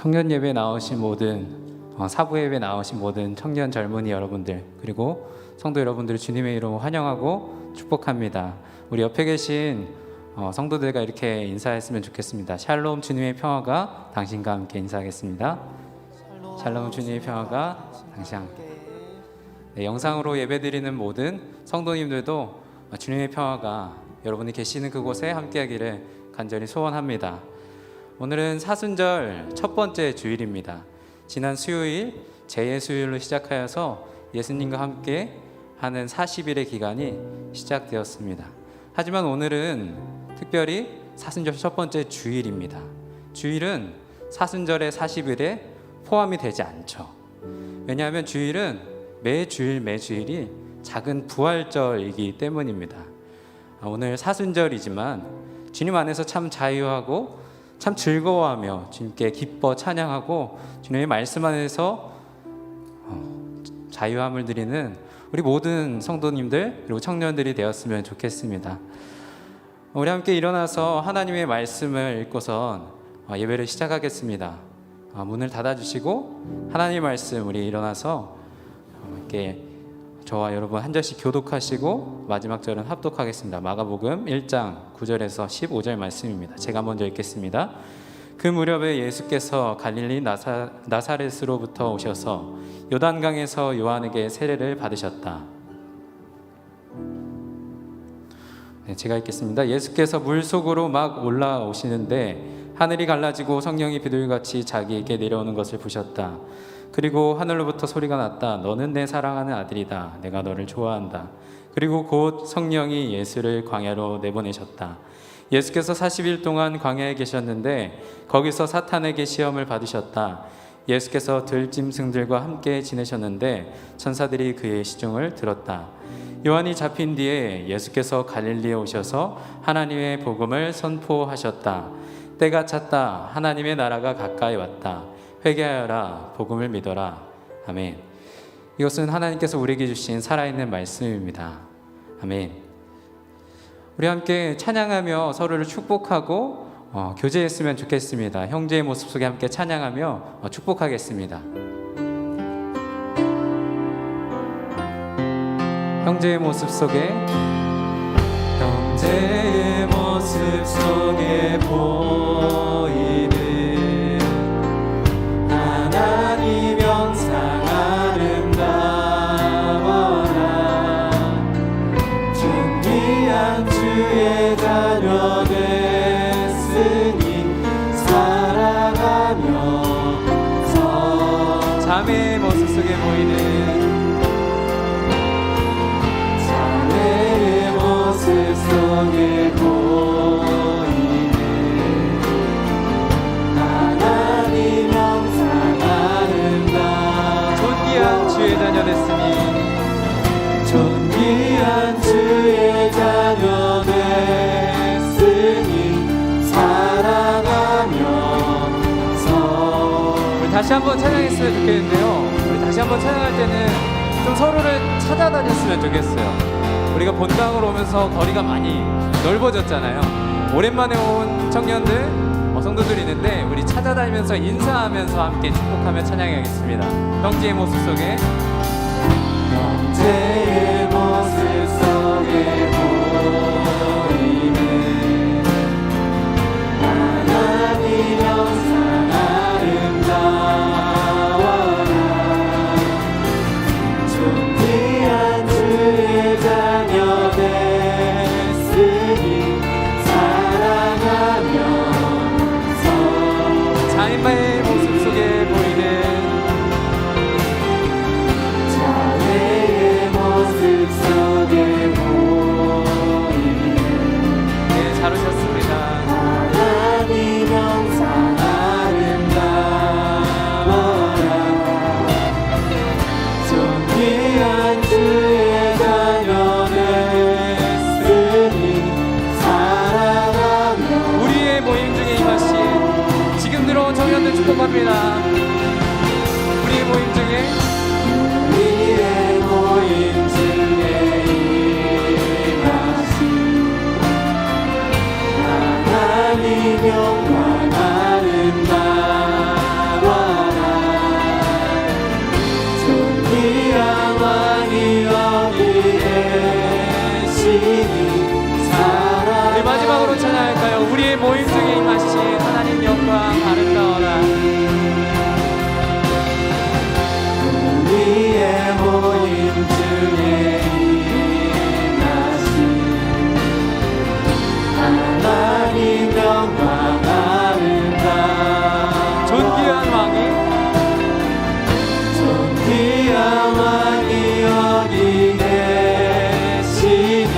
청년 예배 나오신 모든 사부 예배 나오신 모든 청년 젊은이 여러분들, 그리고 성도 여러분들 주님의 이름으로 환영하고 축복합니다. 우리 옆에 계신 성도들과 이렇게 인사했으면 좋겠습니다. 샬롬, 주님의 평화가 당신과 함께. 인사하겠습니다. 샬롬, 주님의 평화가 당신과 함께. 네, 영상으로 예배드리는 모든 성도님들도 주님의 평화가 여러분이 계시는 그곳에 함께하기를 간절히 소원합니다. 오늘은 사순절 첫 번째 주일입니다. 지난 수요일 제2수요일로 시작하여서 예수님과 함께 하는 40일의 기간이 시작되었습니다. 하지만 오늘은 특별히 사순절 첫 번째 주일입니다. 주일은 사순절의 40일에 포함이 되지 않죠. 왜냐하면 주일은 매주일이 작은 부활절이기 때문입니다. 오늘 사순절이지만 주님 안에서 참 자유하고 참 즐거워하며 주님께 기뻐 찬양하고 주님의 말씀 안에서 자유함을 드리는 우리 모든 성도님들 그리고 청년들이 되었으면 좋겠습니다. 우리 함께 일어나서 하나님의 말씀을 읽고선 예배를 시작하겠습니다. 문을 닫아주시고 하나님의 말씀 우리 일어나서 함께 저와 여러분 한 절씩 교독하시고 마지막 절은 합독하겠습니다. 마가복음 1장 9절에서 15절 말씀입니다. 제가 먼저 읽겠습니다. 그 무렵에 예수께서 갈릴리 나사렛으로부터 오셔서 요단강에서 요한에게 세례를 받으셨다. 네, 제가 읽겠습니다. 예수께서 물속으로 막 올라오시는데 하늘이 갈라지고 성령이 비둘기같이 자기에게 내려오는 것을 보셨다. 그리고 하늘로부터 소리가 났다. 너는 내 사랑하는 아들이다. 내가 너를 좋아한다. 그리고 곧 성령이 예수를 광야로 내보내셨다. 예수께서 40일 동안 광야에 계셨는데 거기서 사탄에게 시험을 받으셨다. 예수께서 들짐승들과 함께 지내셨는데 천사들이 그의 시중을 들었다. 요한이 잡힌 뒤에 예수께서 갈릴리에 오셔서 하나님의 복음을 선포하셨다. 때가 찼다. 하나님의 나라가 가까이 왔다. 회개하여라. 복음을 믿어라. 아멘. 이것은 하나님께서 우리에게 주신 살아있는 말씀입니다. 아멘. 우리 함께 찬양하며 서로를 축복하고 교제했으면 좋겠습니다. 형제의 모습 속에 함께 찬양하며 축복하겠습니다. 형제의 모습 속에 형제의 모습 속에 보이는 하나님 영상 아름다워라. 존귀한 주의 자녀 됐으니 살아가면서 자매의 모습 속에 보이는 자매의 모습 속에 보이는 하나님 영상 아름다워. 존귀한 주의 자녀 됐으니 존귀한 주의 자녀 됐으니 살아가면서. 우리 다시 한번 찬양했으면 좋겠는데요, 우리 다시 한번 찬양할 때는 좀 서로를 찾아다녔으면 좋겠어요. 우리가 본당으로 오면서 거리가 많이 넓어졌잖아요. 오랜만에 온 청년들, 성도들이 있는데 우리 찾아다니면서 인사하면서 함께 축복하며 찬양하겠습니다. 형제의 모습 속에 형제의 모습 속에 보이는 하나님 영상 아름다워라. 존귀한 주의 자녀 됐으니 살아가면서 자인마의 모습 속에 보이는 자매의 모습 모임 중에 임하신 하나님 영광 아름다워라. 우리의 모임 중에 임하신 하나님 영광 아름다워. 존귀한 왕이 여기 계시니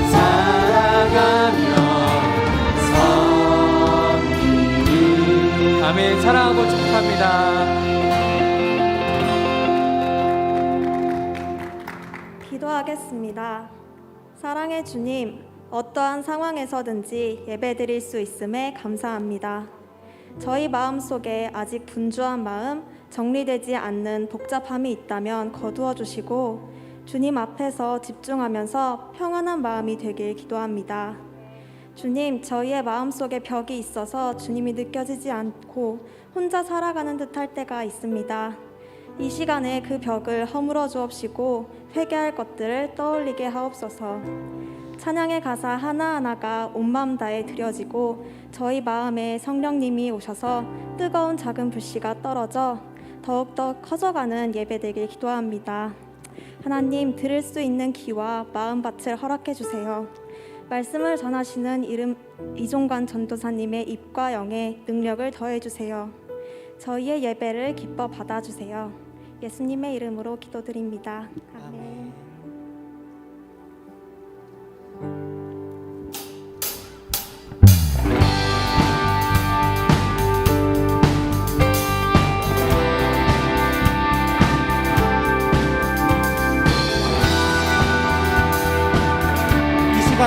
살아가며 섬기리. 아멘. 사랑하고 축복합니다. 기도하겠습니다. 사랑의 주님, 어떠한 상황에서든지 예배드릴 수 있음에 감사합니다. 저희 마음속에 아직 분주한 마음, 정리되지 않는 복잡함이 있다면 거두어 주시고 주님 앞에서 집중하면서 평안한 마음이 되길 기도합니다. 주님, 저희의 마음속에 벽이 있어서 주님이 느껴지지 않고 혼자 살아가는 듯할 때가 있습니다. 이 시간에 그 벽을 허물어 주옵시고 회개할 것들을 떠올리게 하옵소서. 찬양의 가사 하나하나가 온 마음 다해 드려지고 저희 마음에 성령님이 오셔서 뜨거운 작은 불씨가 떨어져 더욱더 커져가는 예배 되길 기도합니다. 하나님, 들을 수 있는 귀와 마음밭을 허락해 주세요. 말씀을 전하시는 이종관 전도사님의 입과 영에 능력을 더해 주세요. 저희의 예배를 기뻐 받아주세요. 예수님의 이름으로 기도드립니다. 아멘.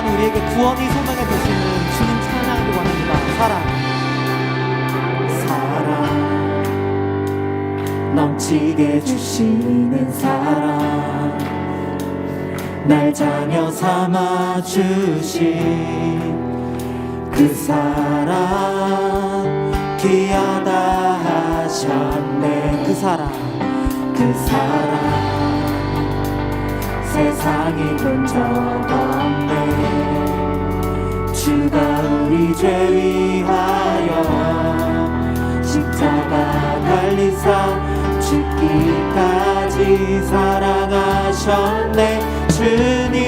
우리에게 구원이 소망해 주시는 주님 찬양하기 원합니다. 사랑 넘치게 주시는 사랑, 날 자녀 삼아 주신 그 사랑 귀하다 하셨네. 그 사랑 세상이 본 적 없네. 주가 우리 죄 위하여 십자가 달리사 죽기까지 사랑하셨네. 주님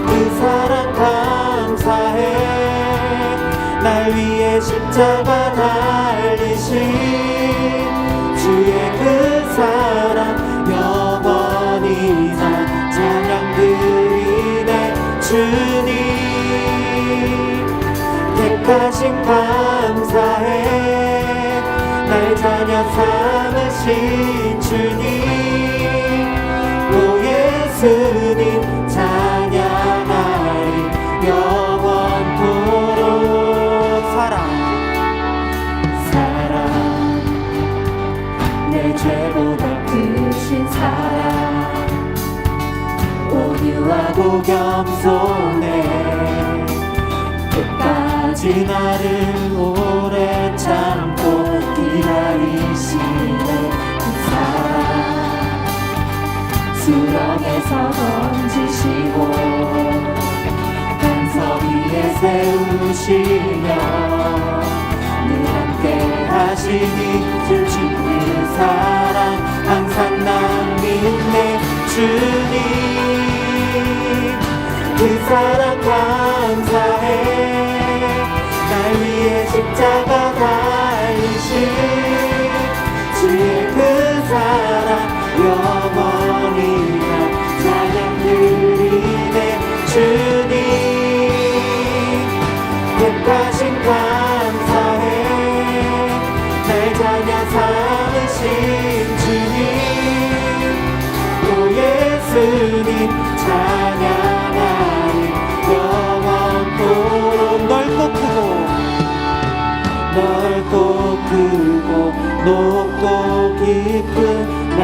그 사랑 감사해. 날 위해 십자가 달리신 주의 그 사랑 영원히 나 찬양 드리네. 주님 택하신 감사해. 날 자녀 삼으신 주님, 오 예수님 찬양하리 영원토록. 사랑 내 죄보다 크신 사랑, 온유하고 겸손해 끝까지 나를 오래 참고 기다리시네. 그 사랑 수렁에서 던지시고 반석 위에 세우시며 늘 함께 하시니 주 그 사랑 항상 난 믿네. 주님 그 사랑 감사해. 날 위해 십자가 달리신 주의 그 사랑 영원히 나 찬양 드리네. 주님 택하신 감사해. 날 자녀 삼으신 주님, 오 예수님 찬양하리 영원토록. 넓고 크고 높고 깊은 날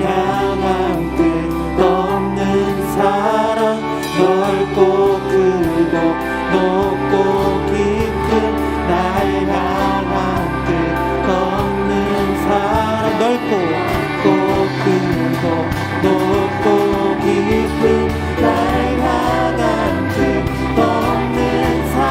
향한 끝없는 사랑. 넓고 크고 높고 깊은 날 향한 끝없는 사랑. 넓고 크고 높고 깊은 날 향한 끝없는 사랑.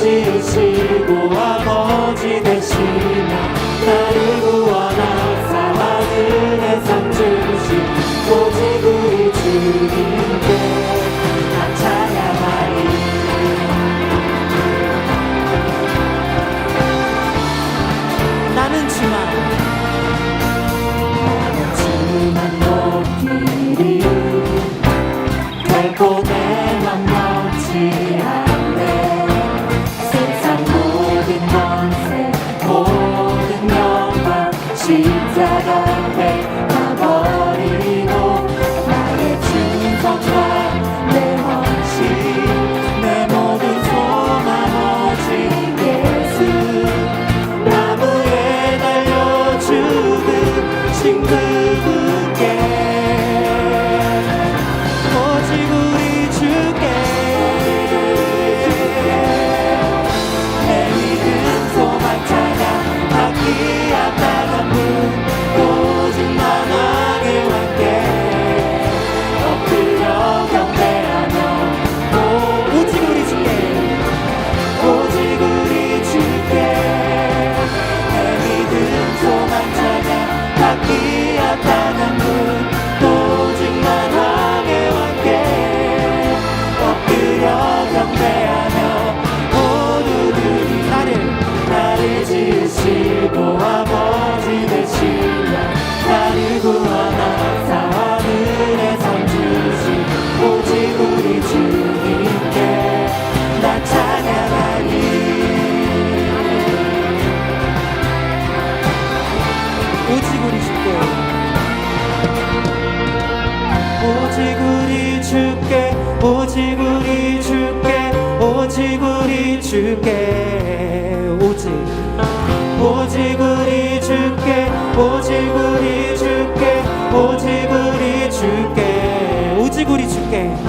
지으시고 아버지 되시며 나를 구원하사 하늘에 상 주신 오직 우리 주님께 나 찬양하리. 나는 주만 높이리 결코 내맘 넘지 않네. 세상 모든 권세 모든 영광 십자가 앞에 가버리고 나의 충성과 내 헌신 내 모든 소망 오직 예수 나무에 달려 죽으신 그분께 오직 우리 주께 내 믿음 소망 찬양 받기 앞다간 분 오직 만왕의 왕께 엎드려 경배하며 오직 우리 주께 오직 우리 주께 내 믿음 소망 찬양 받기 앞다간 분 오직 만왕의 왕께 엎드려 경배하며 모두들이 나를 지으시고 아버지 되시며 나를 구원하사 하늘에 상 주신 오직 우리 주님께 나 찬양하리. 오직 우리 주께 오직 우리 주께 오직 우리 주께 오직 우리 주께 오직 우리 주께 오직 우리 주께 오직 우리 주께 오직 우리 주께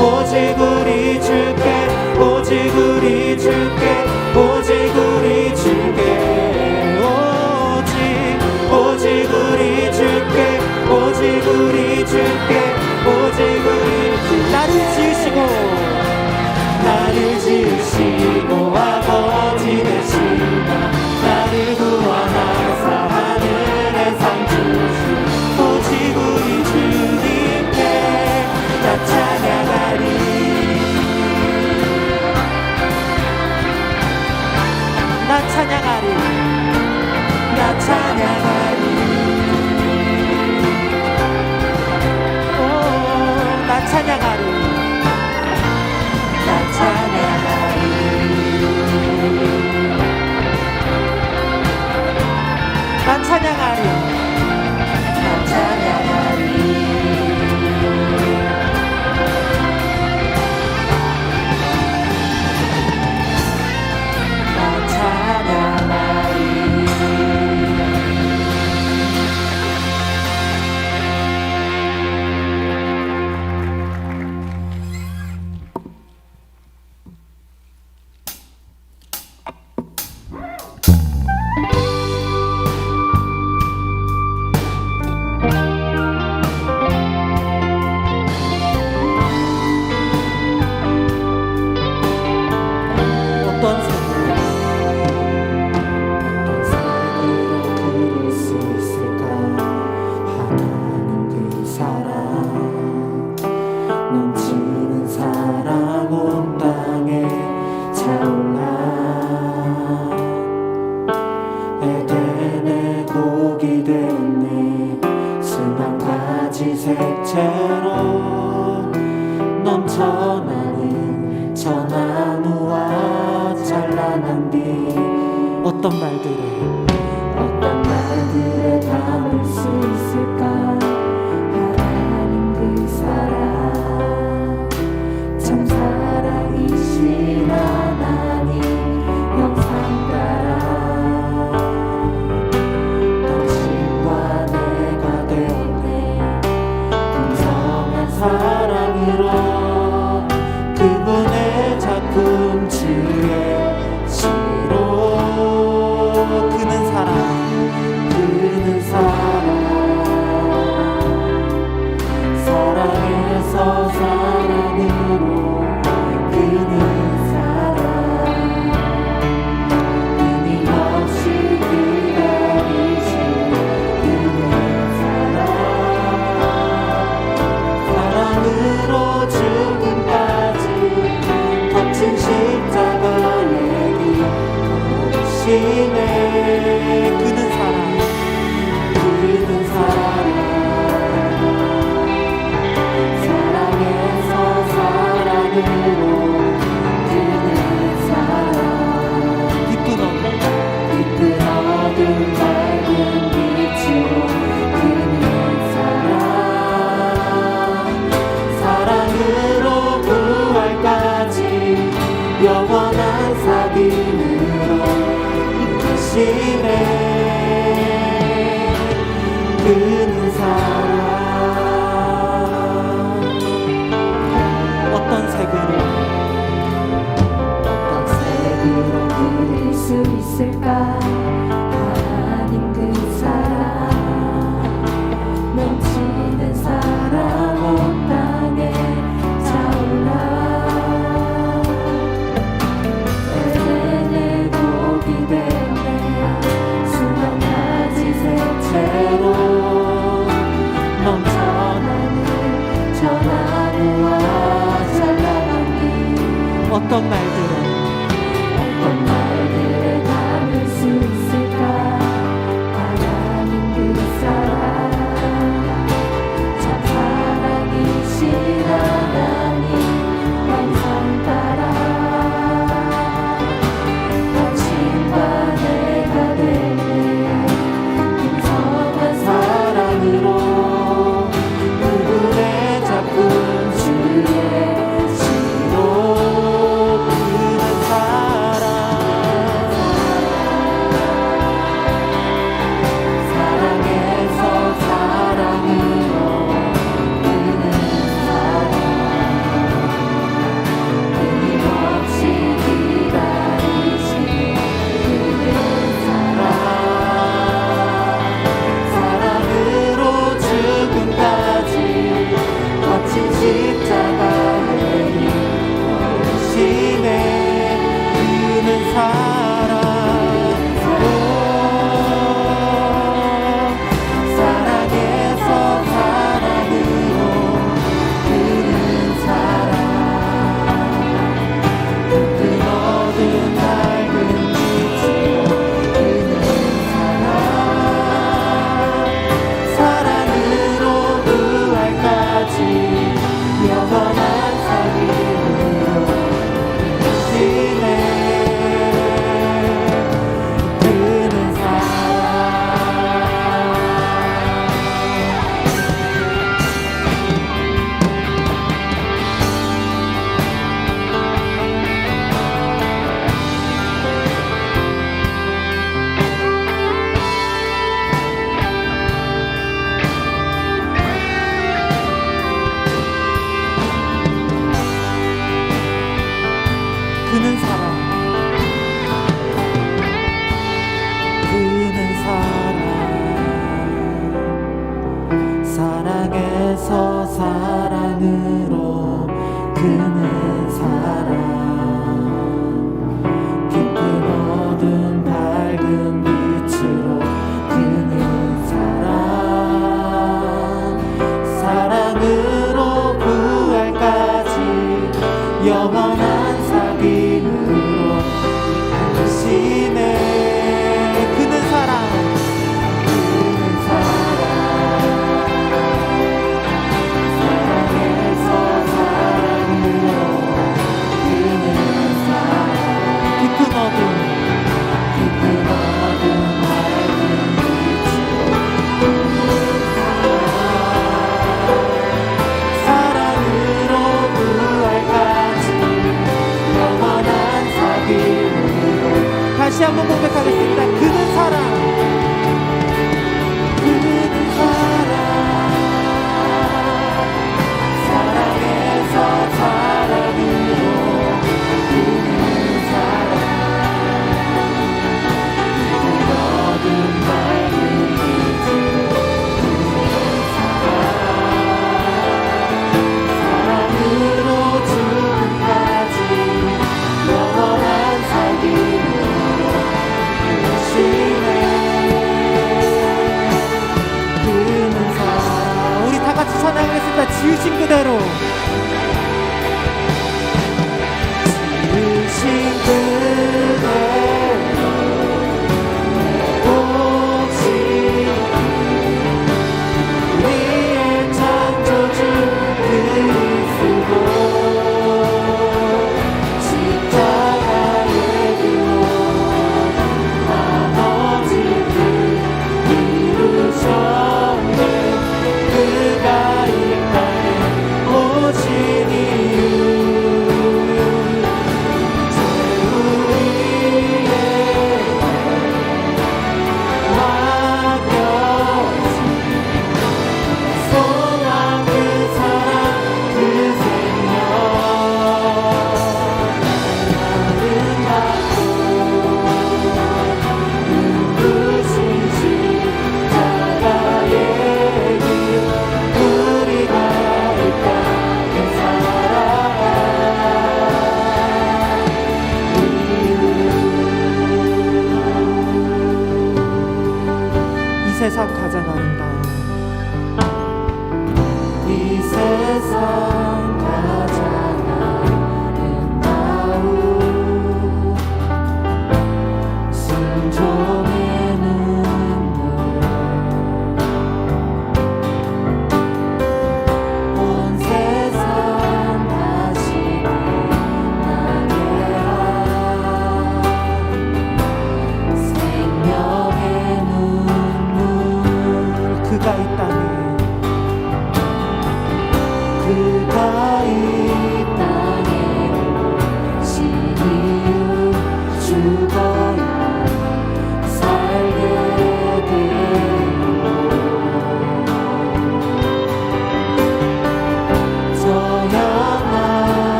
오직 우리 주께 오직 우리 주께 오직 우리 주께 오직 우리 주께 오직 우리 주께 오직 우리 나를 지으시고 아버지 되시며 나를 구원하사 하늘에 상 주신 오직 우리 주님께 나 찬양하리. 나 찬양하리. 나 찬양하리. 나 찬양하리. 나 찬양하리. 나 찬양하리. 나 찬양하리. 나 찬양하리. 어떤 삶으로 그릴 수 있을까? 하나님 그 사랑 넘치는 사랑 온 땅에 차올라 에덴의 독이 되었네. 수만가지 색채로 넘쳐나는 저 나무와 찬란한 빛 어떤 말들에 담을 수 있을까? 하나님 그 사랑 참 사랑이신 하나님 영상 따라 당신과 내가 되었네. 풍성한 사랑으로 그분의 작품 주의 시로 이끄시네. 그는 사랑, 그는 사랑, 사랑에서 사랑으로 그는 사랑, 깊은 어둠 밝은 빛으로 그는 사랑, 사랑으로 부활까지 영원한 사귐으로 이끄시네. 그는 사랑, 어떤 색으로 그릴 수 있을까? 하나님 그 사랑, 넘치는 사랑 온 땅에 차올라. 에덴의 독이 됐네. 수만 가지 색채로 넘쳐나는 저 나무와 잘라간뒤 어떤 말들은 어떤 말들에 담을 수 있을까? 하나님 그 사랑, 참 사랑이신 하나님 영상 따라 당신과 내가 되는 풍성한 사랑으로 누구의 작품 주의 시로 그는 사랑, 사랑에서 사랑으로 그는 사랑, 끊임없이 기다리시는 그는 사랑, 사랑으로 죽음까지 거친 십자가의 힘 걸으시네. 그는 사랑, 사랑에서 사랑으로 그는 사랑, 그 어두운 밝은 빛으로 그는 사랑, 사랑으로 부활까지 영원한 사귐으로 이끄시네. 그는 사랑, 그는 사랑, 그는 사랑, 사랑에서 사랑으로 그는 사랑, 깊은 어둠 밝은 빛으로 그는 사랑, 사랑으로 부활까지 영원한 사귐으로 이끄시네. 그는 사랑, 그는 사랑, 사랑에서 사랑으로 그는 사랑, 깊은 어둠 밝은 빛으로 사랑으로 부활까지 영원한 사귐으로. 다시 한번 고백하겠습니다. 그는 사랑, 그는 사랑, 사랑에서 사랑으로 그는 사랑, 깊은 어둠 밝은 빛으로 그는 사랑, 사랑으로 죽음까지 영원한 사귐으로 이끄시네.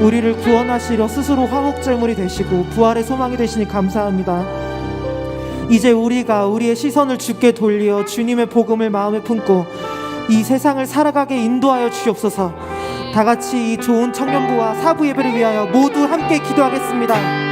우리를 구원하시려 스스로 화목제물이 되시고 부활의 소망이 되시니 감사합니다. 이제 우리가 우리의 시선을 주께 돌려 주님의 복음을 마음에 품고 이 세상을 살아가게 인도하여 주옵소서. 다 같이 이 좋은 청년부와 사부 예배를 위하여 모두 함께 기도하겠습니다.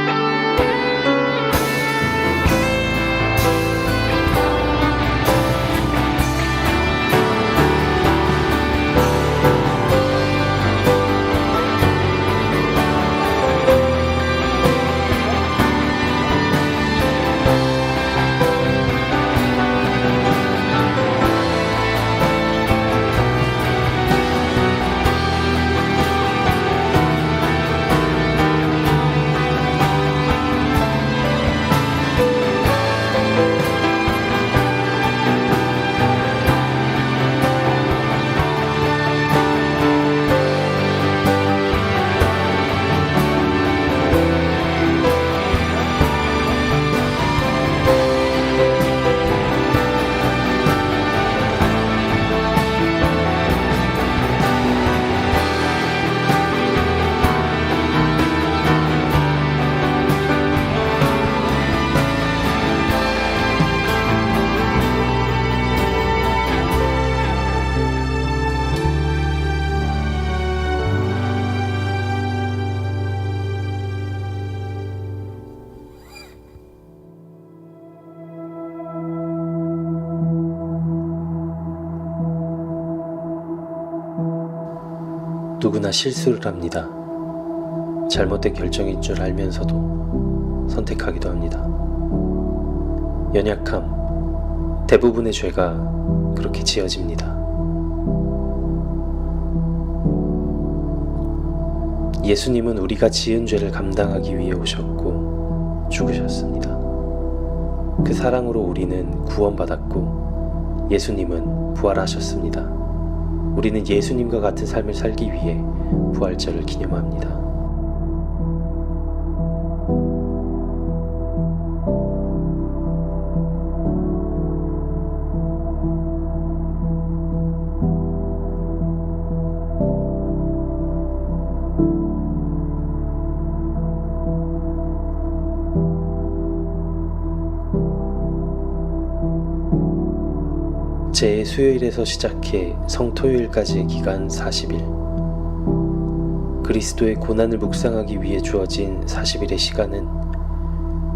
누구나 실수를 합니다. 잘못된 결정인 줄 알면서도 선택하기도 합니다. 연약함, 대부분의 죄가 그렇게 지어집니다. 예수님은 우리가 지은 죄를 감당하기 위해 오셨고 죽으셨습니다. 그 사랑으로 우리는 구원받았고 예수님은 부활하셨습니다. 우리는 예수님과 같은 삶을 살기 위해 부활절을 기념합니다. 제 수요일에서 시작해 성토요일까지의 기간 40일, 그리스도의 고난을 묵상하기 위해 주어진 40일의 시간은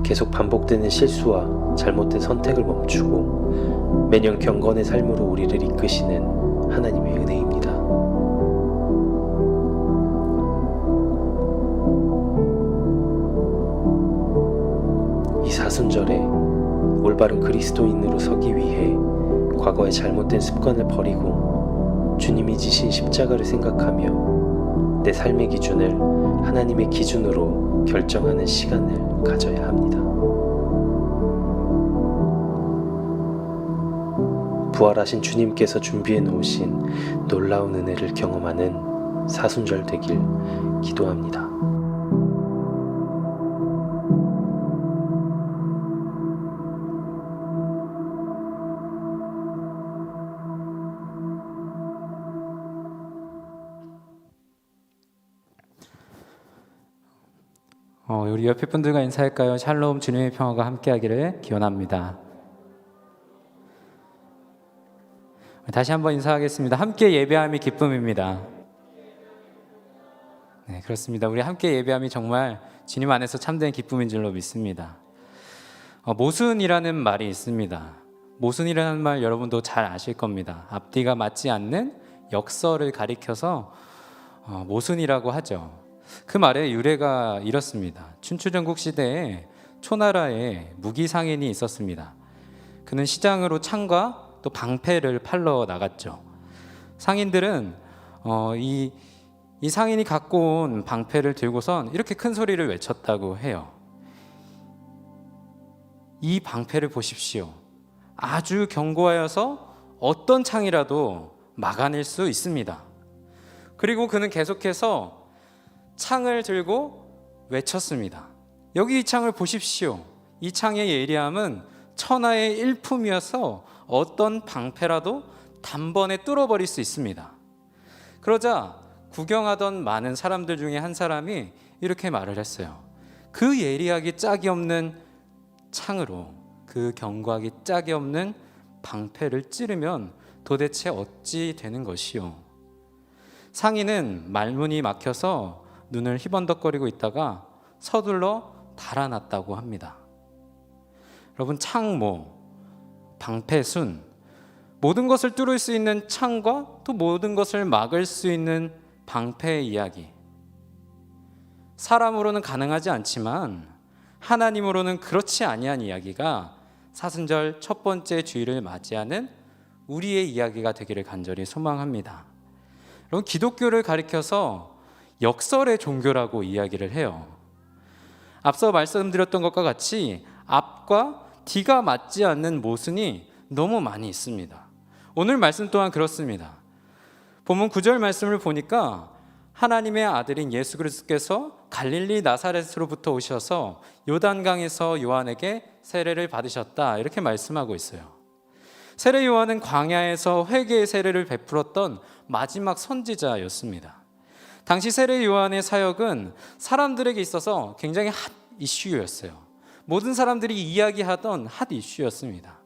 계속 반복되는 실수와 잘못된 선택을 멈추고 매년 경건의 삶으로 우리를 이끄시는 하나님의 은혜입니다. 이 사순절에 올바른 그리스도인으로 서기 위해 과거의 잘못된 습관을 버리고 주님이 지신 십자가를 생각하며 내 삶의 기준을 하나님의 기준으로 결정하는 시간을 가져야 합니다. 부활하신 주님께서 준비해 놓으신 놀라운 은혜를 경험하는 사순절 되길 기도합니다. 우리 옆에 분들과 인사할까요? 샬롬, 주님의 평화가 함께하기를 기원합니다. 다시 한번 인사하겠습니다. 함께 예배함이 기쁨입니다. 네, 그렇습니다. 우리 함께 예배함이 정말 주님 안에서 참된 기쁨인 줄로 믿습니다. 모순이라는 말이 있습니다. 모순이라는 말 여러분도 잘 아실 겁니다. 앞뒤가 맞지 않는 역설을 가리켜서 모순이라고 하죠. 그 말의 유래가 이렇습니다. 춘추전국 시대에 초나라에 무기상인이 있었습니다. 그는 시장으로 창과 또 방패를 팔러 나갔죠. 상인들은 이 상인이 갖고 온 방패를 들고선 이렇게 큰 소리를 외쳤다고 해요. 이 방패를 보십시오. 아주 견고하여서 어떤 창이라도 막아낼 수 있습니다. 그리고 그는 계속해서 창을 들고 외쳤습니다. 여기 이 창을 보십시오. 이 창의 예리함은 천하의 일품이어서 어떤 방패라도 단번에 뚫어버릴 수 있습니다. 그러자 구경하던 많은 사람들 중에 한 사람이 이렇게 말을 했어요. 그 예리하기 짝이 없는 창으로, 그 경과하기 짝이 없는 방패를 찌르면 도대체 어찌 되는 것이요. 상인은 말문이 막혀서 눈을 희번덕거리고 있다가 서둘러 달아났다고 합니다. 여러분, 창모, 방패순, 모든 것을 뚫을 수 있는 창과 또 모든 것을 막을 수 있는 방패의 이야기. 사람으로는 가능하지 않지만 하나님으로는 그렇지 아니한 이야기가 사순절 첫 번째 주일을 맞이하는 우리의 이야기가 되기를 간절히 소망합니다. 여러분, 기독교를 가리켜서 역설의 종교라고 이야기를 해요. 앞서 말씀드렸던 것과 같이 앞과 뒤가 맞지 않는 모순이 너무 많이 있습니다. 오늘 말씀 또한 그렇습니다. 본문 9절 말씀을 보니까 하나님의 아들인 예수 그리스도께서 갈릴리 나사렛으로부터 오셔서 요단강에서 요한에게 세례를 받으셨다, 이렇게 말씀하고 있어요. 세례 요한은 광야에서 회개의 세례를 베풀었던 마지막 선지자였습니다. 당시 세례 요한의 사역은 사람들에게 있어서 굉장히 핫 이슈였어요. 모든 사람들이 이야기하던 핫 이슈였습니다.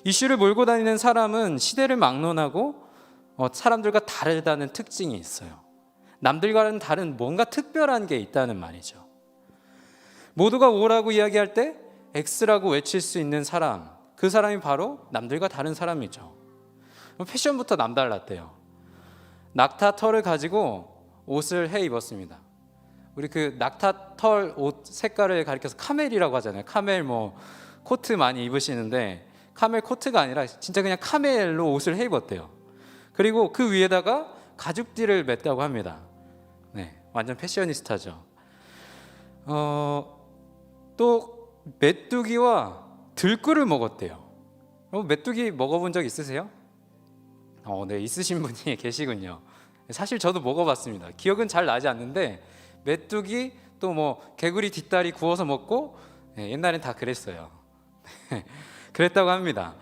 이슈를 몰고 다니는 사람은 시대를 막론하고 사람들과 다르다는 특징이 있어요. 남들과는 다른 뭔가 특별한 게 있다는 말이죠. 모두가 O라고 이야기할 때 X라고 외칠 수 있는 사람, 그 사람이 바로 남들과 다른 사람이죠. 패션부터 남달랐대요. 낙타 털을 가지고 옷을 해 입었습니다. 우리 그 낙타 털 옷 색깔을 가리켜서 카멜이라고 하잖아요. 카멜 뭐 코트 많이 입으시는데 카멜 코트가 아니라 진짜 그냥 카멜로 옷을 해 입었대요. 그리고 그 위에다가 가죽띠를 맸다고 합니다. 네, 완전 패셔니스타죠. 또 메뚜기와 들꿀을 먹었대요. 메뚜기 먹어본 적 있으세요? 네, 있으신 분이 계시군요. 사실 저도 먹어봤습니다. 기억은 잘 나지 않는데 메뚜기 또 뭐 개구리 뒷다리 구워서 먹고, 옛날엔 다 그랬어요. 그랬다고 합니다.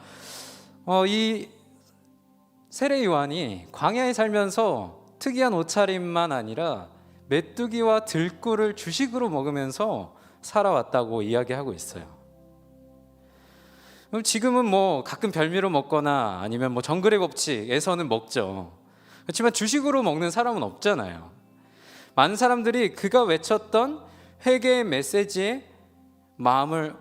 이 세례 요한이 광야에 살면서 특이한 옷차림만 아니라 메뚜기와 들꿀을 주식으로 먹으면서 살아왔다고 이야기하고 있어요. 그럼 지금은 뭐 가끔 별미로 먹거나 아니면 뭐 정글의 법칙에서는 먹죠. 그렇지만 주식으로 먹는 사람은 없잖아요. 많은 사람들이 그가 외쳤던 회개의 메시지에 마음을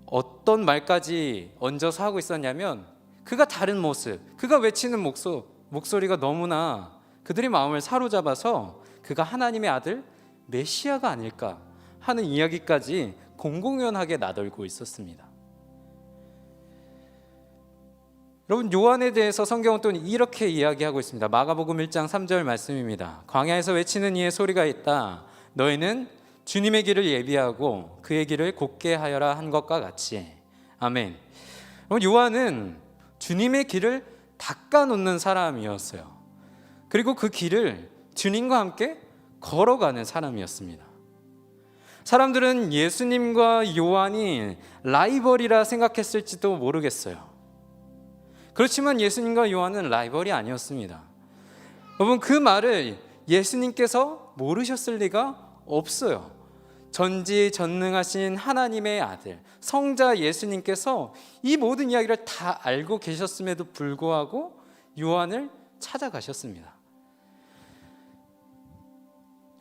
어떤 말까지 얹어서 하고 있었냐면 그가 다른 모습, 그가 외치는 목소리가 너무나 그들의 마음을 사로잡아서 그가 하나님의 아들 메시아가 아닐까 하는 이야기까지 공공연하게 나돌고 있었습니다. 여러분, 요한에 대해서 성경은 또 이렇게 이야기하고 있습니다. 마가복음 1장 3절 말씀입니다. 광야에서 외치는 이의 소리가 있다. 너희는 주님의 길을 예비하고 그의 길을 곧게 하여라 한 것과 같이. 아멘. 요한은 주님의 길을 닦아놓는 사람이었어요. 그리고 그 길을 주님과 함께 걸어가는 사람이었습니다. 사람들은 예수님과 요한이 라이벌이라 생각했을지도 모르겠어요. 그렇지만 예수님과 요한은 라이벌이 아니었습니다. 여러분, 그 말을 예수님께서 모르셨을 리가 없어요. 전지전능하신 하나님의 아들 성자 예수님께서 이 모든 이야기를 다 알고 계셨음에도 불구하고 요한을 찾아가셨습니다.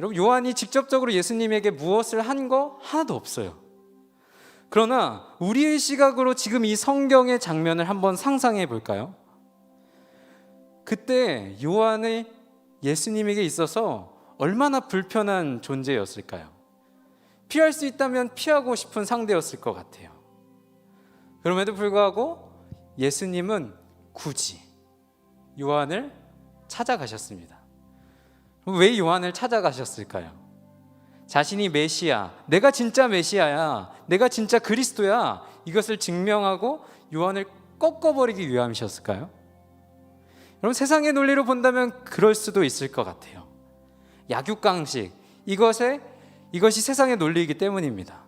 여러분, 요한이 직접적으로 예수님에게 무엇을 한 거 하나도 없어요. 그러나 우리의 시각으로 지금 이 성경의 장면을 한번 상상해 볼까요? 그때 요한이 예수님에게 있어서 얼마나 불편한 존재였을까요? 피할 수 있다면 피하고 싶은 상대였을 것 같아요. 그럼에도 불구하고 예수님은 굳이 요한을 찾아가셨습니다. 왜 요한을 찾아가셨을까요? 자신이 메시아, 내가 진짜 메시아야, 내가 진짜 그리스도야, 이것을 증명하고 요한을 꺾어버리기 위함이셨을까요? 여러분, 세상의 논리로 본다면 그럴 수도 있을 것 같아요. 약육강식, 이것이 세상의 논리이기 때문입니다.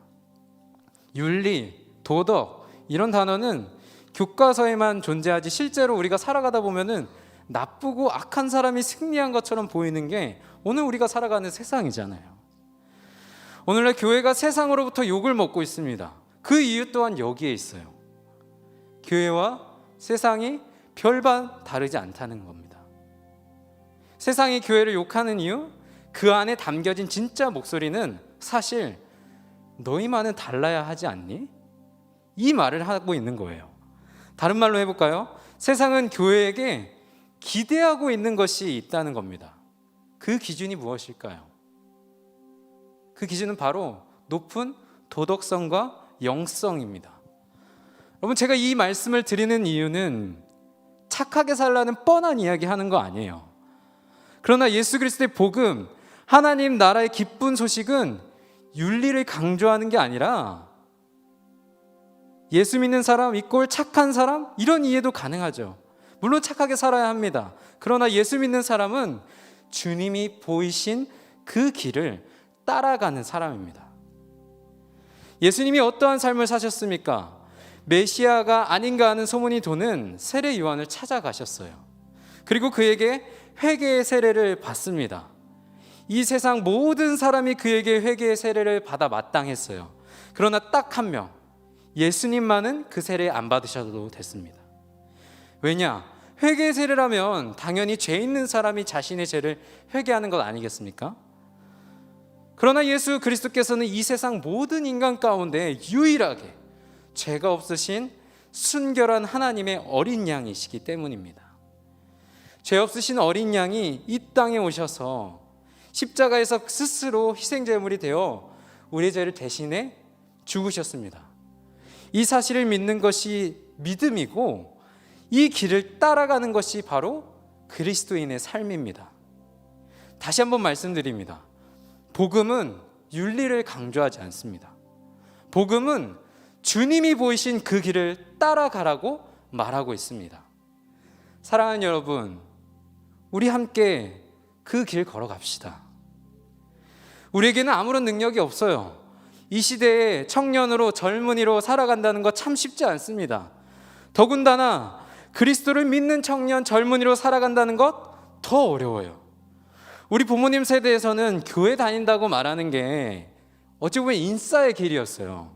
윤리, 도덕 이런 단어는 교과서에만 존재하지 실제로 우리가 살아가다 보면은 나쁘고 악한 사람이 승리한 것처럼 보이는 게 오늘 우리가 살아가는 세상이잖아요. 오늘날 교회가 세상으로부터 욕을 먹고 있습니다. 그 이유 또한 여기에 있어요. 교회와 세상이 별반 다르지 않다는 겁니다. 세상이 교회를 욕하는 이유, 그 안에 담겨진 진짜 목소리는 사실 너희만은 달라야 하지 않니? 이 말을 하고 있는 거예요. 다른 말로 해볼까요? 세상은 교회에게 기대하고 있는 것이 있다는 겁니다. 그 기준이 무엇일까요? 그 기준은 바로 높은 도덕성과 영성입니다. 여러분, 제가 이 말씀을 드리는 이유는 착하게 살라는 뻔한 이야기 하는 거 아니에요. 그러나 예수 그리스도의 복음, 하나님 나라의 기쁜 소식은 윤리를 강조하는 게 아니라 예수 믿는 사람, 이꼴 착한 사람, 이런 이해도 가능하죠. 물론 착하게 살아야 합니다. 그러나 예수 믿는 사람은 주님이 보이신 그 길을 따라가는 사람입니다. 예수님이 어떠한 삶을 사셨습니까? 메시아가 아닌가 하는 소문이 도는 세례 요한을 찾아가셨어요. 그리고 그에게 회개의 세례를 받습니다. 이 세상 모든 사람이 그에게 회개의 세례를 받아 마땅했어요. 그러나 딱 한 명, 예수님만은 그 세례 안 받으셔도 됐습니다. 왜냐? 회개의 세례라면 당연히 죄 있는 사람이 자신의 죄를 회개하는 것 아니겠습니까? 그러나 예수 그리스도께서는 이 세상 모든 인간 가운데 유일하게 죄가 없으신 순결한 하나님의 어린 양이시기 때문입니다. 죄 없으신 어린 양이 이 땅에 오셔서 십자가에서 스스로 희생제물이 되어 우리의 죄를 대신해 죽으셨습니다. 이 사실을 믿는 것이 믿음이고 이 길을 따라가는 것이 바로 그리스도인의 삶입니다. 다시 한번 말씀드립니다. 복음은 윤리를 강조하지 않습니다. 복음은 주님이 보이신 그 길을 따라가라고 말하고 있습니다. 사랑하는 여러분, 우리 함께 그 길 걸어갑시다. 우리에게는 아무런 능력이 없어요. 이 시대에 청년으로 젊은이로 살아간다는 것 참 쉽지 않습니다. 더군다나 그리스도를 믿는 청년 젊은이로 살아간다는 것 더 어려워요. 우리 부모님 세대에서는 교회 다닌다고 말하는 게 어찌 보면 인싸의 길이었어요.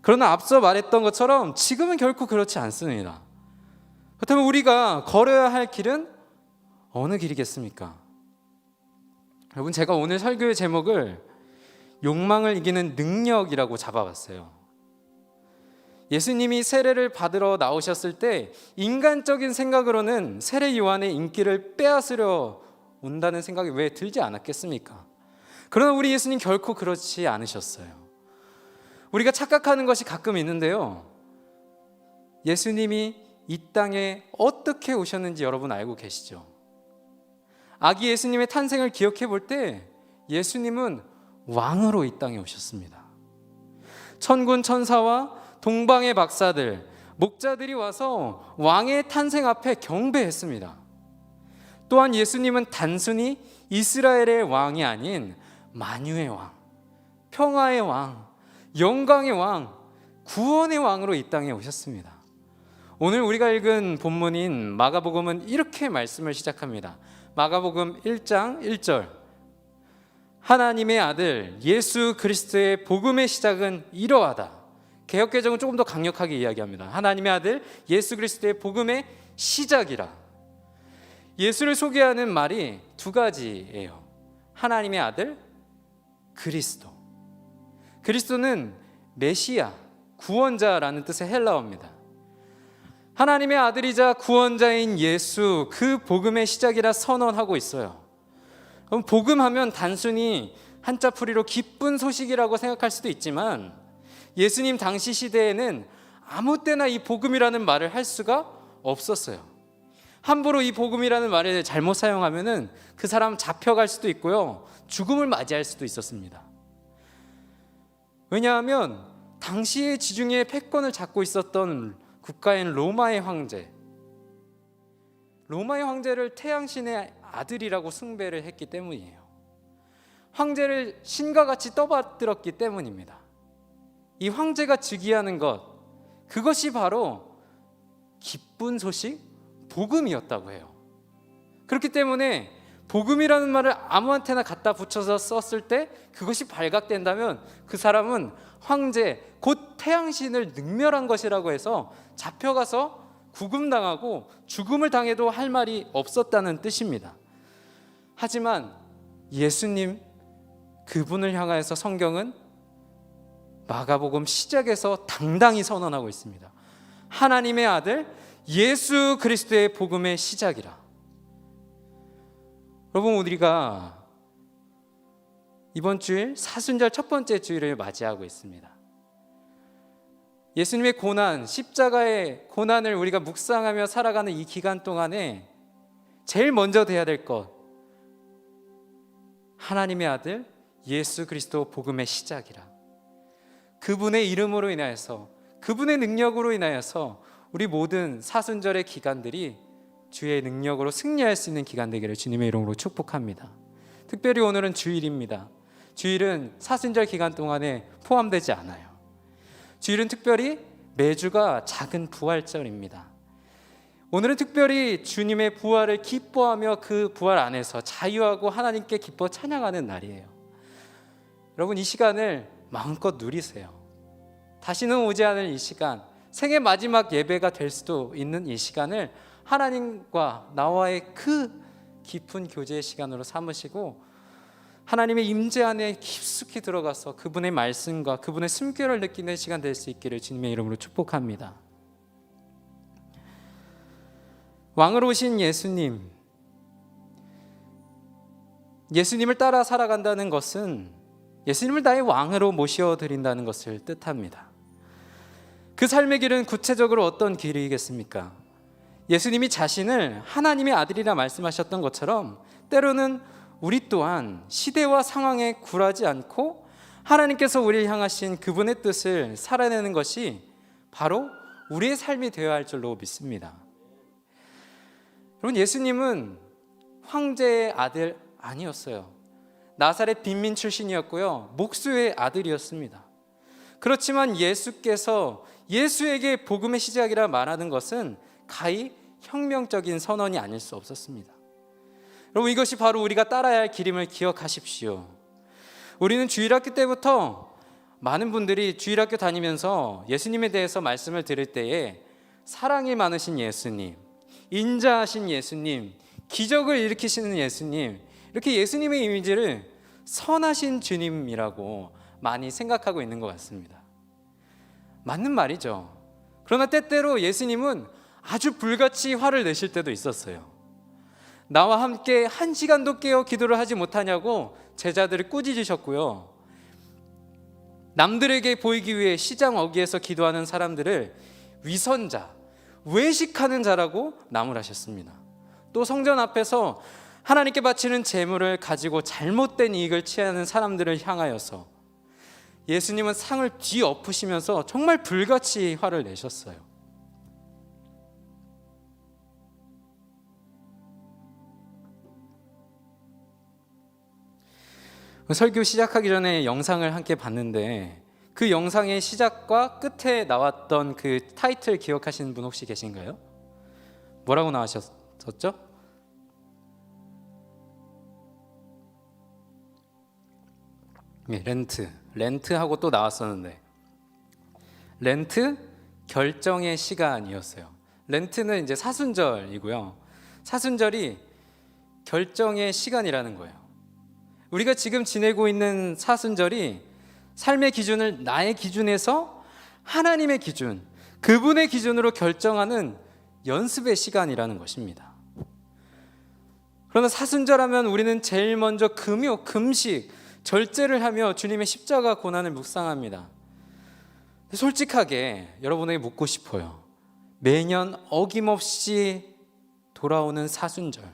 그러나 앞서 말했던 것처럼 지금은 결코 그렇지 않습니다. 그렇다면 우리가 걸어야 할 길은 어느 길이겠습니까? 여러분, 제가 오늘 설교의 제목을 욕망을 이기는 능력이라고 잡아봤어요. 예수님이 세례를 받으러 나오셨을 때 인간적인 생각으로는 세례 요한의 인기를 빼앗으려 온다는 생각이 왜 들지 않았겠습니까? 그러나 우리 예수님 결코 그렇지 않으셨어요. 우리가 착각하는 것이 가끔 있는데요, 예수님이 이 땅에 어떻게 오셨는지 여러분 알고 계시죠? 아기 예수님의 탄생을 기억해 볼 때 예수님은 왕으로 이 땅에 오셨습니다. 천군 천사와 동방의 박사들, 목자들이 와서 왕의 탄생 앞에 경배했습니다. 또한 예수님은 단순히 이스라엘의 왕이 아닌 만유의 왕, 평화의 왕, 영광의 왕, 구원의 왕으로 이 땅에 오셨습니다. 오늘 우리가 읽은 본문인 마가복음은 이렇게 말씀을 시작합니다. 마가복음 1장 1절, 하나님의 아들 예수 그리스도의 복음의 시작은 이러하다. 개역개정은 조금 더 강력하게 이야기합니다. 하나님의 아들 예수 그리스도의 복음의 시작이라. 예수를 소개하는 말이 두 가지예요. 하나님의 아들, 그리스도. 그리스도는 메시아, 구원자라는 뜻의 헬라어입니다. 하나님의 아들이자 구원자인 예수, 그 복음의 시작이라 선언하고 있어요. 그럼 복음하면 단순히 한자풀이로 기쁜 소식이라고 생각할 수도 있지만 예수님 당시 시대에는 아무 때나 이 복음이라는 말을 할 수가 없었어요. 함부로 이 복음이라는 말을 잘못 사용하면은 그 사람 잡혀갈 수도 있고요, 죽음을 맞이할 수도 있었습니다. 왜냐하면 당시의 지중해 패권을 잡고 있었던 국가인 로마의 황제, 로마의 황제를 태양신의 아들이라고 숭배를 했기 때문이에요. 황제를 신과 같이 떠받들었기 때문입니다. 이 황제가 즉위하는 것, 그것이 바로 기쁜 소식, 복음이었다고 해요. 그렇기 때문에 복음이라는 말을 아무한테나 갖다 붙여서 썼을 때 그것이 발각된다면 그 사람은 황제 곧 태양신을 능멸한 것이라고 해서 잡혀가서 구금당하고 죽음을 당해도 할 말이 없었다는 뜻입니다. 하지만 예수님 그분을 향하여서 성경은 마가복음 시작에서 당당히 선언하고 있습니다. 하나님의 아들 예수 그리스도의 복음의 시작이라. 여러분, 우리가 이번 주일 사순절 첫 번째 주일을 맞이하고 있습니다. 예수님의 고난, 십자가의 고난을 우리가 묵상하며 살아가는 이 기간 동안에 제일 먼저 돼야 될 것, 하나님의 아들 예수 그리스도 복음의 시작이라. 그분의 이름으로 인하여서, 그분의 능력으로 인하여서 우리 모든 사순절의 기간들이 주의 능력으로 승리할 수 있는 기간 되기를 주님의 이름으로 축복합니다. 특별히 오늘은 주일입니다. 주일은 사순절 기간 동안에 포함되지 않아요. 주일은 특별히 매주가 작은 부활절입니다. 오늘은 특별히 주님의 부활을 기뻐하며 그 부활 안에서 자유하고 하나님께 기뻐 찬양하는 날이에요. 여러분, 이 시간을 마음껏 누리세요. 다시는 오지 않을 이 시간, 생애 마지막 예배가 될 수도 있는 이 시간을 하나님과 나와의 그 깊은 교제의 시간으로 삼으시고 하나님의 임재 안에 깊숙이 들어가서 그분의 말씀과 그분의 숨결을 느끼는 시간 될 수 있기를 주님의 이름으로 축복합니다. 왕으로 오신 예수님, 예수님을 따라 살아간다는 것은 예수님을 나의 왕으로 모셔드린다는 것을 뜻합니다. 그 삶의 길은 구체적으로 어떤 길이겠습니까? 예수님이 자신을 하나님의 아들이라 말씀하셨던 것처럼 때로는 우리 또한 시대와 상황에 굴하지 않고 하나님께서 우리를 향하신 그분의 뜻을 살아내는 것이 바로 우리의 삶이 되어야 할 줄로 믿습니다. 여러분, 예수님은 황제의 아들 아니었어요. 나사렛 빈민 출신이었고요, 목수의 아들이었습니다. 그렇지만 예수께서 예수에게 복음의 시작이라 말하는 것은 가히 혁명적인 선언이 아닐 수 없었습니다. 여러분, 이것이 바로 우리가 따라야 할 길임을 기억하십시오. 우리는 주일학교 때부터 많은 분들이 주일학교 다니면서 예수님에 대해서 말씀을 들을 때에 사랑이 많으신 예수님, 인자하신 예수님, 기적을 일으키시는 예수님, 이렇게 예수님의 이미지를 선하신 주님이라고 많이 생각하고 있는 것 같습니다. 맞는 말이죠. 그러나 때때로 예수님은 아주 불같이 화를 내실 때도 있었어요. 나와 함께 1시간도 깨어 기도를 하지 못하냐고 제자들을 꾸짖으셨고요, 남들에게 보이기 위해 시장 어귀에서 기도하는 사람들을 위선자, 외식하는 자라고 나무라셨습니다. 또 성전 앞에서 하나님께 바치는 제물을 가지고 잘못된 이익을 취하는 사람들을 향하여서 예수님은 상을 뒤엎으시면서 정말 불같이 화를 내셨어요. 설교 시작하기 전에 영상을 함께 봤는데 그 영상의 시작과 끝에 나왔던 그 타이틀 기억하시는 분 혹시 계신가요? 뭐라고 나왔었죠? 네, 렌트하고 또 나왔었는데 렌트 결정의 시간이었어요. 렌트는 이제 사순절이고요, 사순절이 결정의 시간이라는 거예요. 우리가 지금 지내고 있는 사순절이 삶의 기준을 나의 기준에서 하나님의 기준, 그분의 기준으로 결정하는 연습의 시간이라는 것입니다. 그러나 사순절하면 우리는 제일 먼저 금요, 금식, 절제를 하며 주님의 십자가 고난을 묵상합니다. 솔직하게 여러분에게 묻고 싶어요. 매년 어김없이 돌아오는 사순절,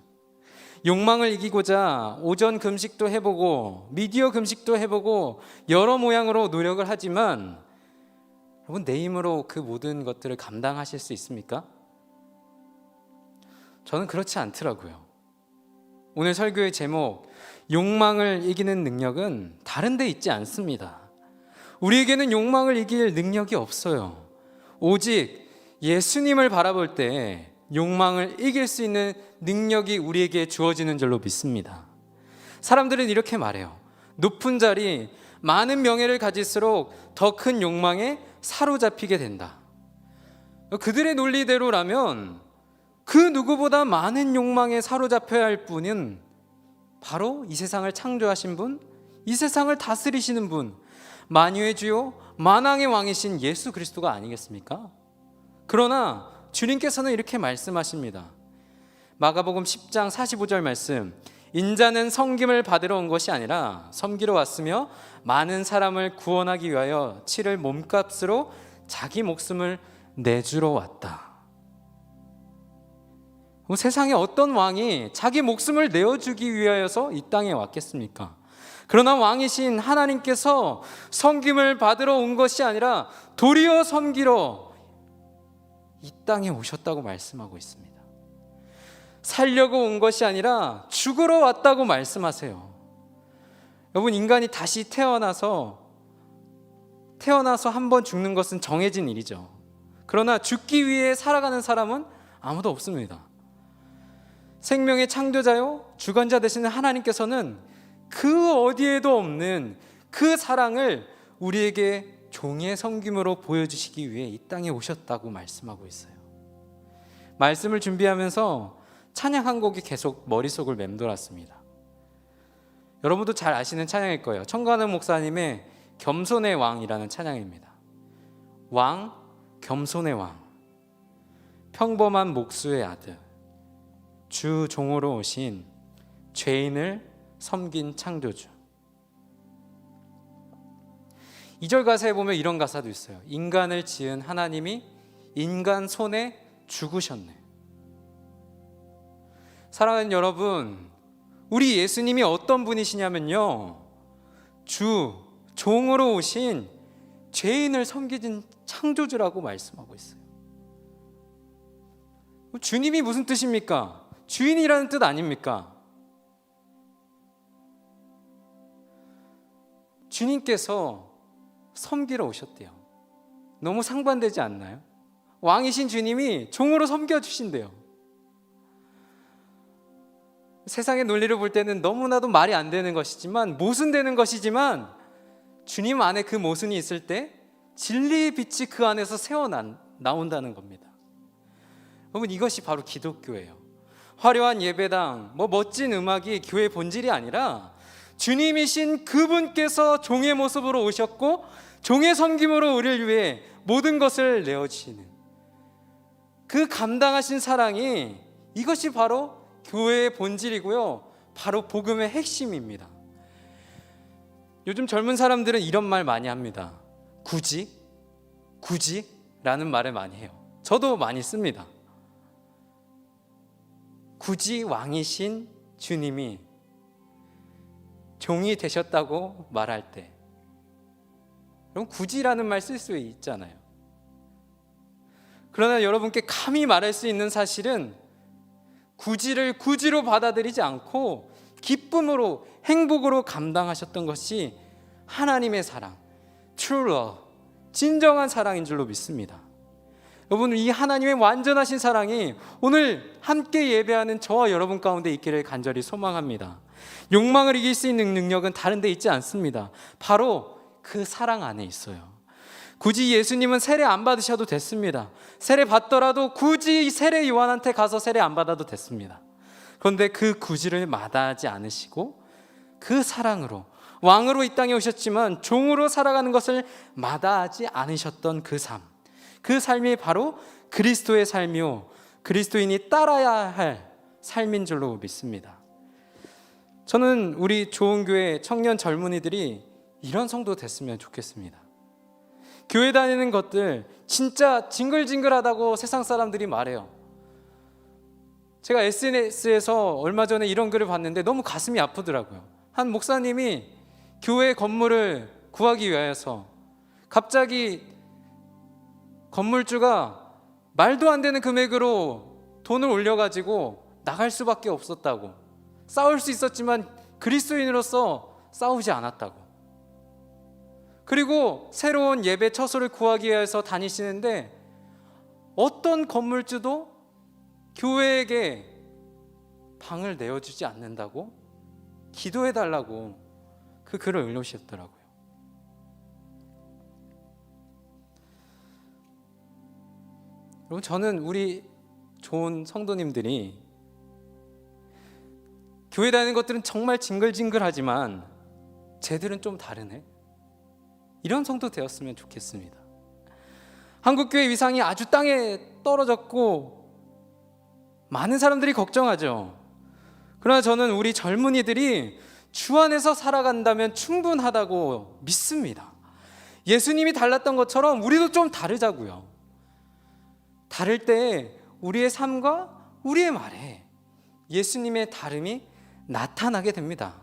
욕망을 이기고자 오전 금식도 해보고 미디어 금식도 해보고 여러 모양으로 노력을 하지만 여러분, 내 힘으로 그 모든 것들을 감당하실 수 있습니까? 저는 그렇지 않더라고요. 오늘 설교의 제목, 욕망을 이기는 능력은 다른 데 있지 않습니다. 우리에게는 욕망을 이길 능력이 없어요. 오직 예수님을 바라볼 때 욕망을 이길 수 있는 능력이 우리에게 주어지는 줄로 믿습니다. 사람들은 이렇게 말해요. 높은 자리, 많은 명예를 가질수록 더 큰 욕망에 사로잡히게 된다. 그들의 논리대로라면 그 누구보다 많은 욕망에 사로잡혀야 할 분은 바로 이 세상을 창조하신 분, 이 세상을 다스리시는 분, 만유의 주요 만왕의 왕이신 예수 그리스도가 아니겠습니까? 그러나 주님께서는 이렇게 말씀하십니다. 마가복음 10장 45절 말씀, 인자는 섬김을 받으러 온 것이 아니라 섬기러 왔으며 많은 사람을 구원하기 위하여 치를 몸값으로 자기 목숨을 내주러 왔다. 세상에 어떤 왕이 자기 목숨을 내어주기 위하여서 이 땅에 왔겠습니까? 그러나 왕이신 하나님께서 섬김을 받으러 온 것이 아니라 도리어 섬기러 이 땅에 오셨다고 말씀하고 있습니다. 살려고 온 것이 아니라 죽으러 왔다고 말씀하세요. 여러분, 인간이 다시 태어나서 한 번 죽는 것은 정해진 일이죠. 그러나 죽기 위해 살아가는 사람은 아무도 없습니다. 생명의 창조자요 주관자 되시는 하나님께서는 그 어디에도 없는 그 사랑을 우리에게 종의 섬김으로 보여주시기 위해 이 땅에 오셨다고 말씀하고 있어요. 말씀을 준비하면서 찬양 한 곡이 계속 머릿속을 맴돌았습니다. 여러분도 잘 아시는 찬양일 거예요. 청관은 목사님의 겸손의 왕이라는 찬양입니다. 왕, 겸손의 왕, 평범한 목수의 아들, 주 종으로 오신 죄인을 섬긴 창조주. 2절 가사에 보면 이런 가사도 있어요. 인간을 지은 하나님이 인간 손에 죽으셨네. 사랑하는 여러분, 우리 예수님이 어떤 분이시냐면요, 주 종으로 오신 죄인을 섬기신 창조주라고 말씀하고 있어요. 주님이 무슨 뜻입니까? 주인이라는 뜻 아닙니까? 주님께서 섬기러 오셨대요. 너무 상반되지 않나요? 왕이신 주님이 종으로 섬겨주신대요. 세상의 논리를 볼 때는 너무나도 말이 안 되는 것이지만, 모순되는 것이지만, 주님 안에 그 모순이 있을 때 진리의 빛이 그 안에서 나온다는 겁니다. 여러분, 이것이 바로 기독교예요. 화려한 예배당, 멋진 음악이 교회의 본질이 아니라 주님이신 그분께서 종의 모습으로 오셨고 종의 섬김으로 우리를 위해 모든 것을 내어주시는 그 감당하신 사랑이, 이것이 바로 교회의 본질이고요, 바로 복음의 핵심입니다. 요즘 젊은 사람들은 이런 말 많이 합니다. 굳이? 라는 말을 많이 해요. 저도 많이 씁니다. 굳이 왕이신 주님이 종이 되셨다고 말할 때, 그럼 굳이라는 말 쓸 수 있잖아요. 그러나 여러분께 감히 말할 수 있는 사실은 굳이를 굳이로 받아들이지 않고 기쁨으로, 행복으로 감당하셨던 것이 하나님의 사랑, true love, 진정한 사랑인 줄로 믿습니다. 여러분, 이 하나님의 완전하신 사랑이 오늘 함께 예배하는 저와 여러분 가운데 있기를 간절히 소망합니다. 욕망을 이길 수 있는 능력은 다른 데 있지 않습니다. 바로 그 사랑 안에 있어요. 굳이 예수님은 세례 안 받으셔도 됐습니다. 세례 받더라도 굳이 세례 요한한테 가서 세례 안 받아도 됐습니다. 그런데 그 굳이를 마다하지 않으시고 그 사랑으로 왕으로 이 땅에 오셨지만 종으로 살아가는 것을 마다하지 않으셨던 그 삶, 그 삶이 바로 그리스도의 삶이요, 그리스도인이 따라야 할 삶인 줄로 믿습니다. 저는 우리 좋은 교회 청년 젊은이들이 이런 성도 됐으면 좋겠습니다. 교회 다니는 것들 진짜 징글징글하다고 세상 사람들이 말해요. 제가 SNS에서 얼마 전에 이런 글을 봤는데 너무 가슴이 아프더라고요. 한 목사님이 교회 건물을 구하기 위해서 갑자기 건물주가 말도 안 되는 금액으로 돈을 올려가지고 나갈 수밖에 없었다고, 싸울 수 있었지만 그리스도인으로서 싸우지 않았다고, 그리고 새로운 예배 처소를 구하기 위해서 다니시는데 어떤 건물주도 교회에게 방을 내어주지 않는다고 기도해달라고 그 글을 올려주셨더라고요. 여러분, 저는 우리 좋은 성도님들이 교회 다니는 것들은 정말 징글징글하지만 쟤들은 좀 다르네, 이런 성도 되었으면 좋겠습니다. 한국교회 위상이 아주 땅에 떨어졌고 많은 사람들이 걱정하죠. 그러나 저는 우리 젊은이들이 주 안에서 살아간다면 충분하다고 믿습니다. 예수님이 달랐던 것처럼 우리도 좀 다르자고요. 다를 때 우리의 삶과 우리의 말에 예수님의 다름이 나타나게 됩니다.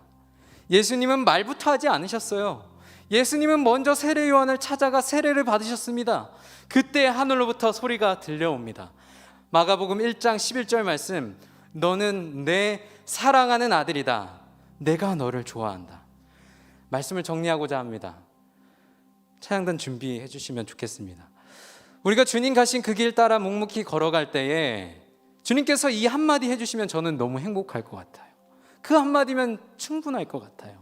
예수님은 말부터 하지 않으셨어요. 예수님은 먼저 세례 요한을 찾아가 세례를 받으셨습니다. 그때 하늘로부터 소리가 들려옵니다. 마가복음 1장 11절 말씀, 너는 내 사랑하는 아들이다. 내가 너를 좋아한다. 말씀을 정리하고자 합니다. 찬양단 준비해 주시면 좋겠습니다. 우리가 주님 가신 그 길 따라 묵묵히 걸어갈 때에 주님께서 이 한마디 해주시면 저는 너무 행복할 것 같아요. 그 한마디면 충분할 것 같아요.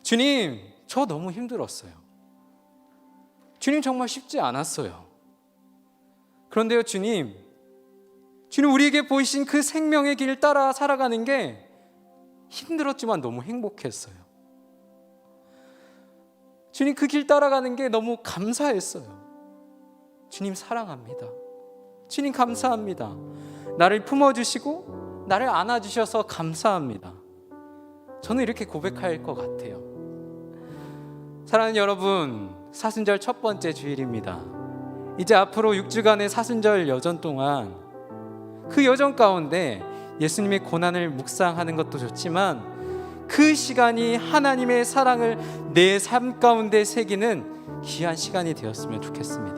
주님, 저 너무 힘들었어요. 주님, 정말 쉽지 않았어요. 그런데요, 주님 우리에게 보이신 그 생명의 길 따라 살아가는 게 힘들었지만 너무 행복했어요. 주님, 그 길 따라가는 게 너무 감사했어요. 주님 사랑합니다. 주님 감사합니다. 나를 품어주시고 나를 안아주셔서 감사합니다. 저는 이렇게 고백할 것 같아요. 사랑하는 여러분, 사순절 첫 번째 주일입니다. 이제 앞으로 6주간의 사순절 여정 동안 그 여정 가운데 예수님의 고난을 묵상하는 것도 좋지만 그 시간이 하나님의 사랑을 내 삶 가운데 새기는 귀한 시간이 되었으면 좋겠습니다.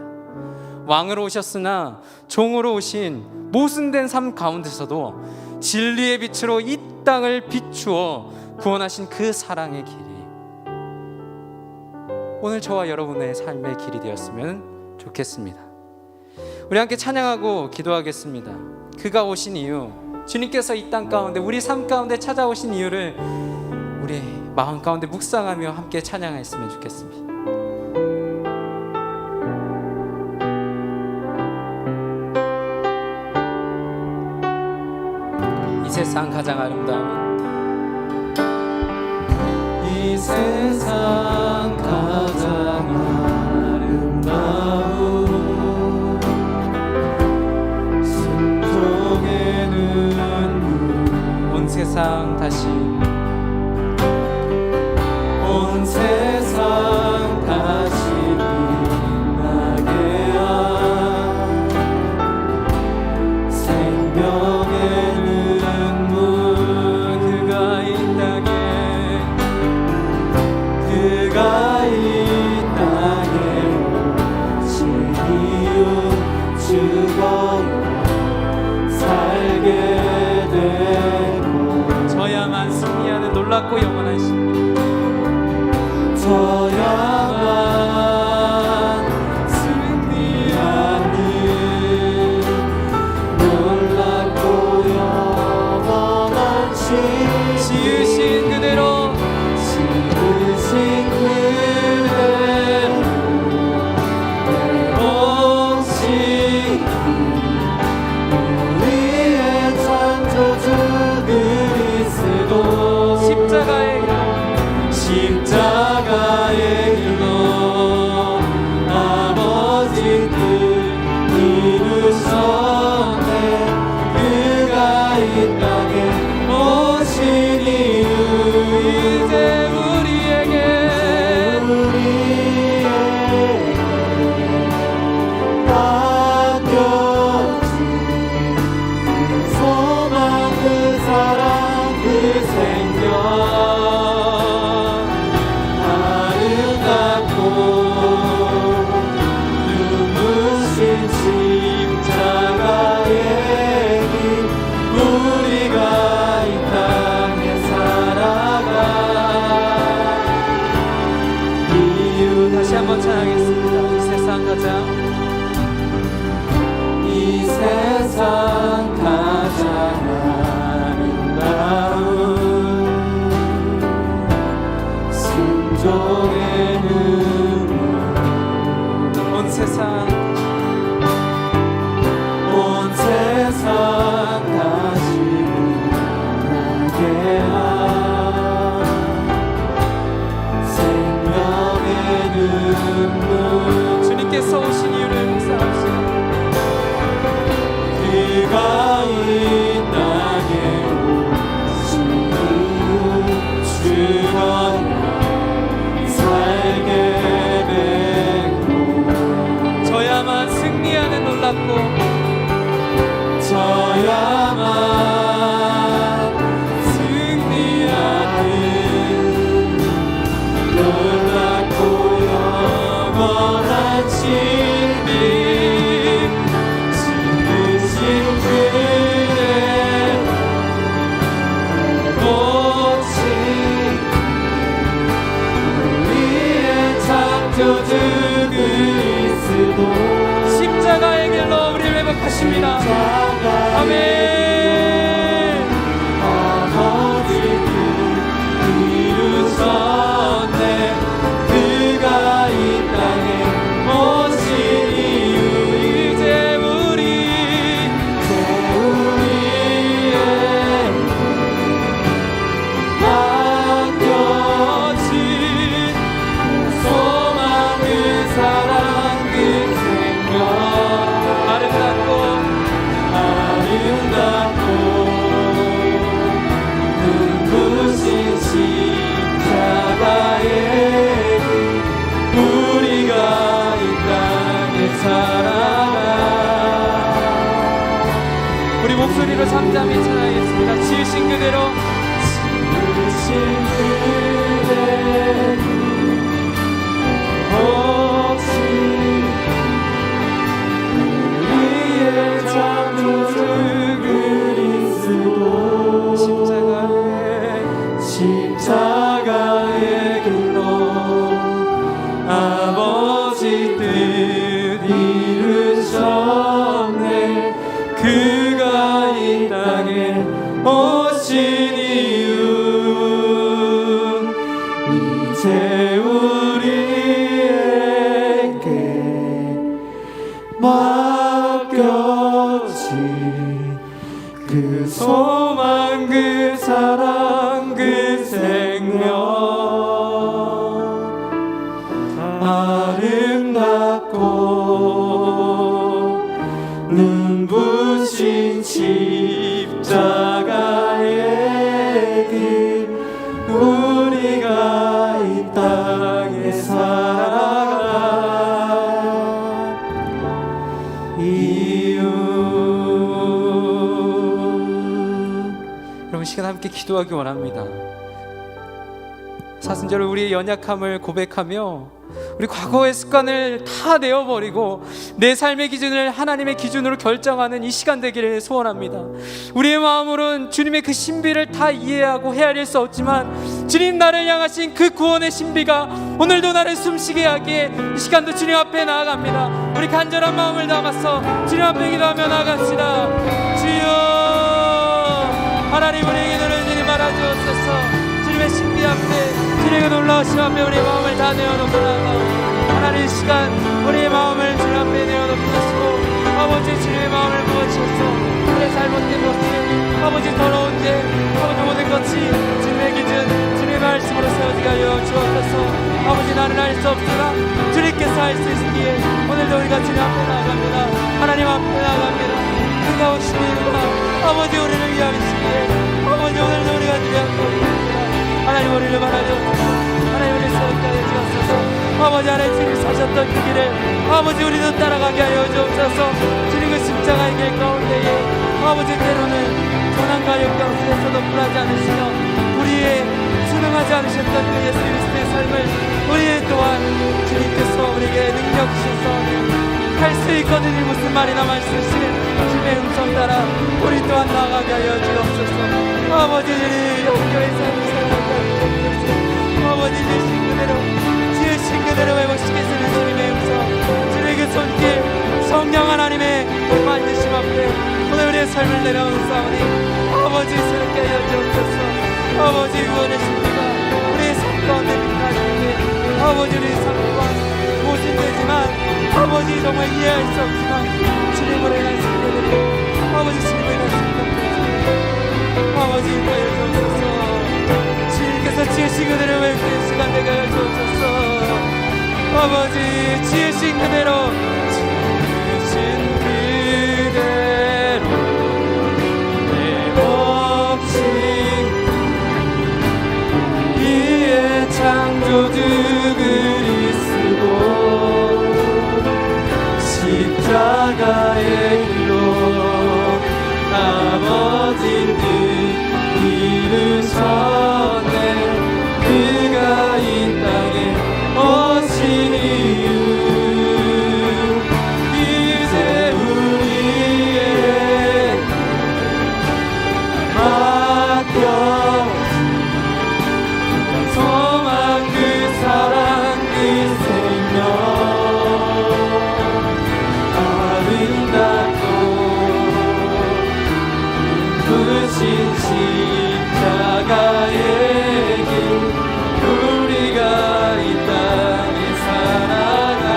왕으로 오셨으나 종으로 오신 모순된 삶 가운데서도 진리의 빛으로 이 땅을 비추어 구원하신 그 사랑의 길이 오늘 저와 여러분의 삶의 길이 되었으면 좋겠습니다. 우리 함께 찬양하고 기도하겠습니다. 그가 오신 이유, 주님께서 이 땅 가운데 우리 삶 가운데 찾아오신 이유를 우리 마음 가운데 묵상하며 함께 찬양했으면 좋겠습니다. 이 세상 가장 아름다운, 이 세상 가장 아름다운 순종의 눈물, 온 세상 다시, 온 세상 다시 빛나게 한 생명의 그가 이 땅에 오신 이유, 죽어 살게 되고 저야만 승리하는 놀랍고 영원한 신, 저야만 승리하는 놀랍고 영원한 신, 지으신 그대로 십자가의 길로 아버지 뜻 이루셨네. 그가 이 땅에 오신 이유, 이제 우리에게 맡겨진 소망, 그 사랑, 그 생명 다시 한번 찬양하겠습니다. 이 세상 가장, 이 세상 함께한 생명의 눈물 주님께서 오신 이유를 묵상합시다. 그가 이 땅에 오신 이유 죽어야 살게 되고 저야만 승리하는 놀랍고 저야만 승리하는 놀랍고 영원한 진리 지으신 그대 모친 우리의 창조주 그리스도 십자가의 길로 우리를 회복하십니다. 아멘. 아버지 뜻 이루셨네 그가 이 땅에 오신 이유 이제 우리의 맡겨진 소망 그 사랑 그 생명 아름답고 눈부신 십자가의 길 우리가 이 땅에 살아가 우리 목소리로 잠잠히 찬양하겠습니다. 지으신 그대로 지으신 그대 혹시 우리의 창조주 그리스도 십자가의 길로 아버지 뜻 이루셨네 그가 이 땅에 오신 이유 이제 우리에게 맡겨진 그 소망 그 사랑 그 생명 아름답고 눈부신 십자가의 길 우리가 이 땅에 살아가 이유 여러분 시간 함께 기도하기 원합니다. 사순절을 우리의 연약함을 고백하며 우리 과거의 습관을 다 내어버리고 내 삶의 기준을 하나님의 기준으로 결정하는 이 시간 되기를 소원합니다. 우리의 마음으로는 주님의 그 신비를 다 이해하고 헤아릴 수 없지만 주님 나를 향하신 그 구원의 신비가 오늘도 나를 숨쉬게 하기에 이 시간도 주님 앞에 나아갑니다. 우리 간절한 마음을 담아서 주님 앞에 기도하며 나갑시다. 주여 하나님 우리에게 노래 주님 알아주옵소서. 주님의 신비 앞에 주님의 놀라우심 앞에 우리의 마음을 다 내어놓습니다. 하나님 이 시간 우리의 마음을 주님 앞에 내어놓으시고 아버지 주님의 마음을 부어주셔서 우리의 잘못된 모습 아버지 더러운 죄 아버지 모든 것이 주님의 기준 주님의 말씀으로 세워지게 하여 주옵소서. 아버지 나는 알 수 없으나 주님께서 할 수 있으기에 오늘도 우리가 주님 앞에 나아갑니다. 하나님 앞에 나아갑니다. 그가 오시니까 아버지 우리를 위하시기에 아버지 오늘도 우리가 주님 앞에 오십니다. 하나님 우리를 바라주옵소서. 하나님 우리를 새롭게 하여 주옵소서. 아버지 하나님 주님 사셨던 그 길을 아버지 우리도 따라가게 하여 주옵소서. 주님 그 십자가의 길 가운데에 아버지 때로는 고난과 역경 속에서도 불하지 않으시며 우리의 순응하지 않으셨던 그 예수 그리스도의 삶을 우리 또한 주님께서 우리에게 능력 주셔서 할 수 있거든요. 무슨 말이나 말씀하시는 주님의 음성 따라 우리 또한 나아가게 하여 주옵소서. 아버지 주님 학교의 삶을 살아가게 하여 주옵소서. 아버지 지으신 그대로 지으신 그대로 회복시키시는 주님의 음성 주님의 그 손길 성령 하나님의 그 만드심 앞에 오늘 우리의 삶을 내려놓사오니 아버지 새롭게 하여 주옵소서. 아버지 구원의 신비가 우리의 삶 가운데 빛나시기에 아버지 우리의 삶 또한 모진되지만 아버지 정말 이해할 수 없지만 주님으로 인한 승리들이 아버지 주님으로 인한 승리들이 아버지 인도해 주옵소서. 그대로 뵙는 시간 되게 하여 주옵소서. 아버지 지으신 그대로 지으신 그대로 내 몫인 이의 창조주 그리스도 십자가의 길로 아버지 뜻 이루셨네. 그가 이 땅에 오신 이유 이제 우리의 맡겨 소망 그 사랑 그 생명 아름답고 부신 십자가의 길 우리가 이 땅에 살아갈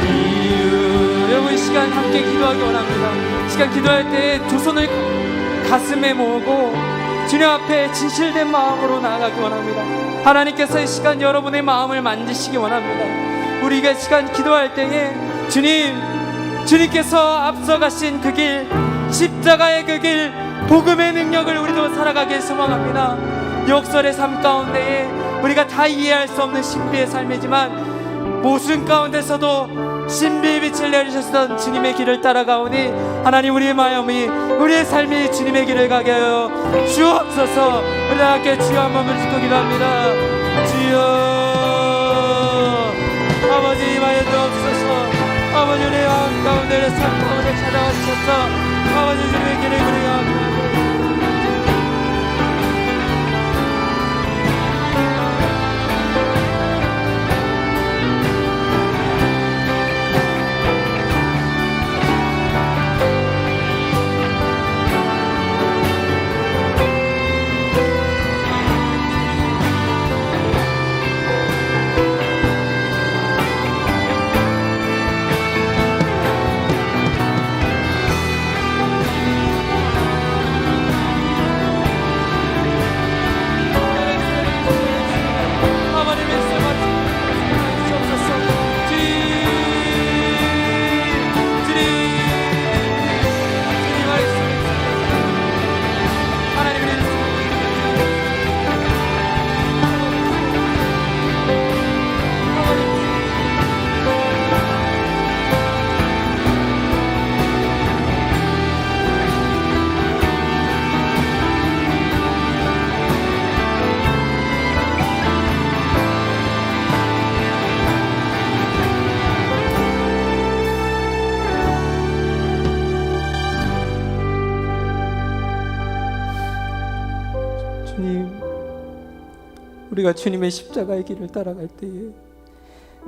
이유. 여러분 이 시간 함께 기도하기 원합니다. 이 시간 기도할 때 두 손을 가슴에 모으고 주님 앞에 진실된 마음으로 나아가기 원합니다. 하나님께서 이 시간 여러분의 마음을 만지시기 원합니다. 우리가 이 시간 기도할 때에 주님께서 앞서가신 그 길, 십자가의 그 길, 복음의 능력을 우리도 살아가길 소망합니다. 역설의 삶 가운데에 우리가 다 이해할 수 없는 신비의 삶이지만 모순 가운데서도 신비의 빛을 내리셨던 주님의 길을 따라가오니 하나님 우리의 마음이 우리의 삶이 주님의 길을 가게 하여 주옵소서. 우리 다 함께 주여 한 번을 짓고 기도합니다. 주여 아버지 임하여 주옵소서. 아버지 우리의 마음 가운데 우리의 삶 가운데 찾아와 주셔서 아버지 주님의 길을 우리가 합니다. 주님, 우리가 주님의 십자가의 길을 따라갈 때에